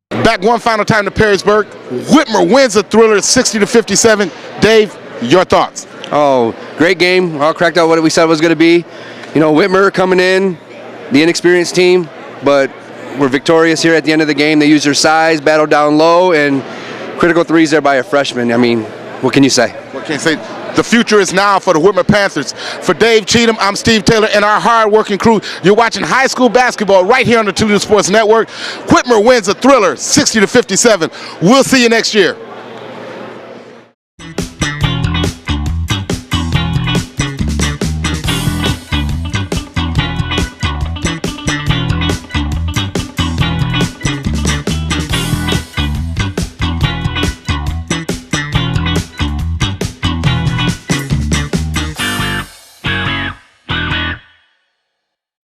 Back one final time to Perrysburg. Whitmer wins the thriller 60-57. Dave, your thoughts? Oh, great game. All cracked out what we said it was going to be. You know, Whitmer coming in, the inexperienced team, but we're victorious here at the end of the game. They used their size, battled down low, and critical threes there by a freshman. I mean, what can you say? What can you say? The future is now for the Whitmer Panthers. For Dave Cheatham, I'm Steve Taylor, and our hard-working crew. You're watching high school basketball right here on the Toledo Sports Network. Whitmer wins the thriller 60-57. We'll see you next year.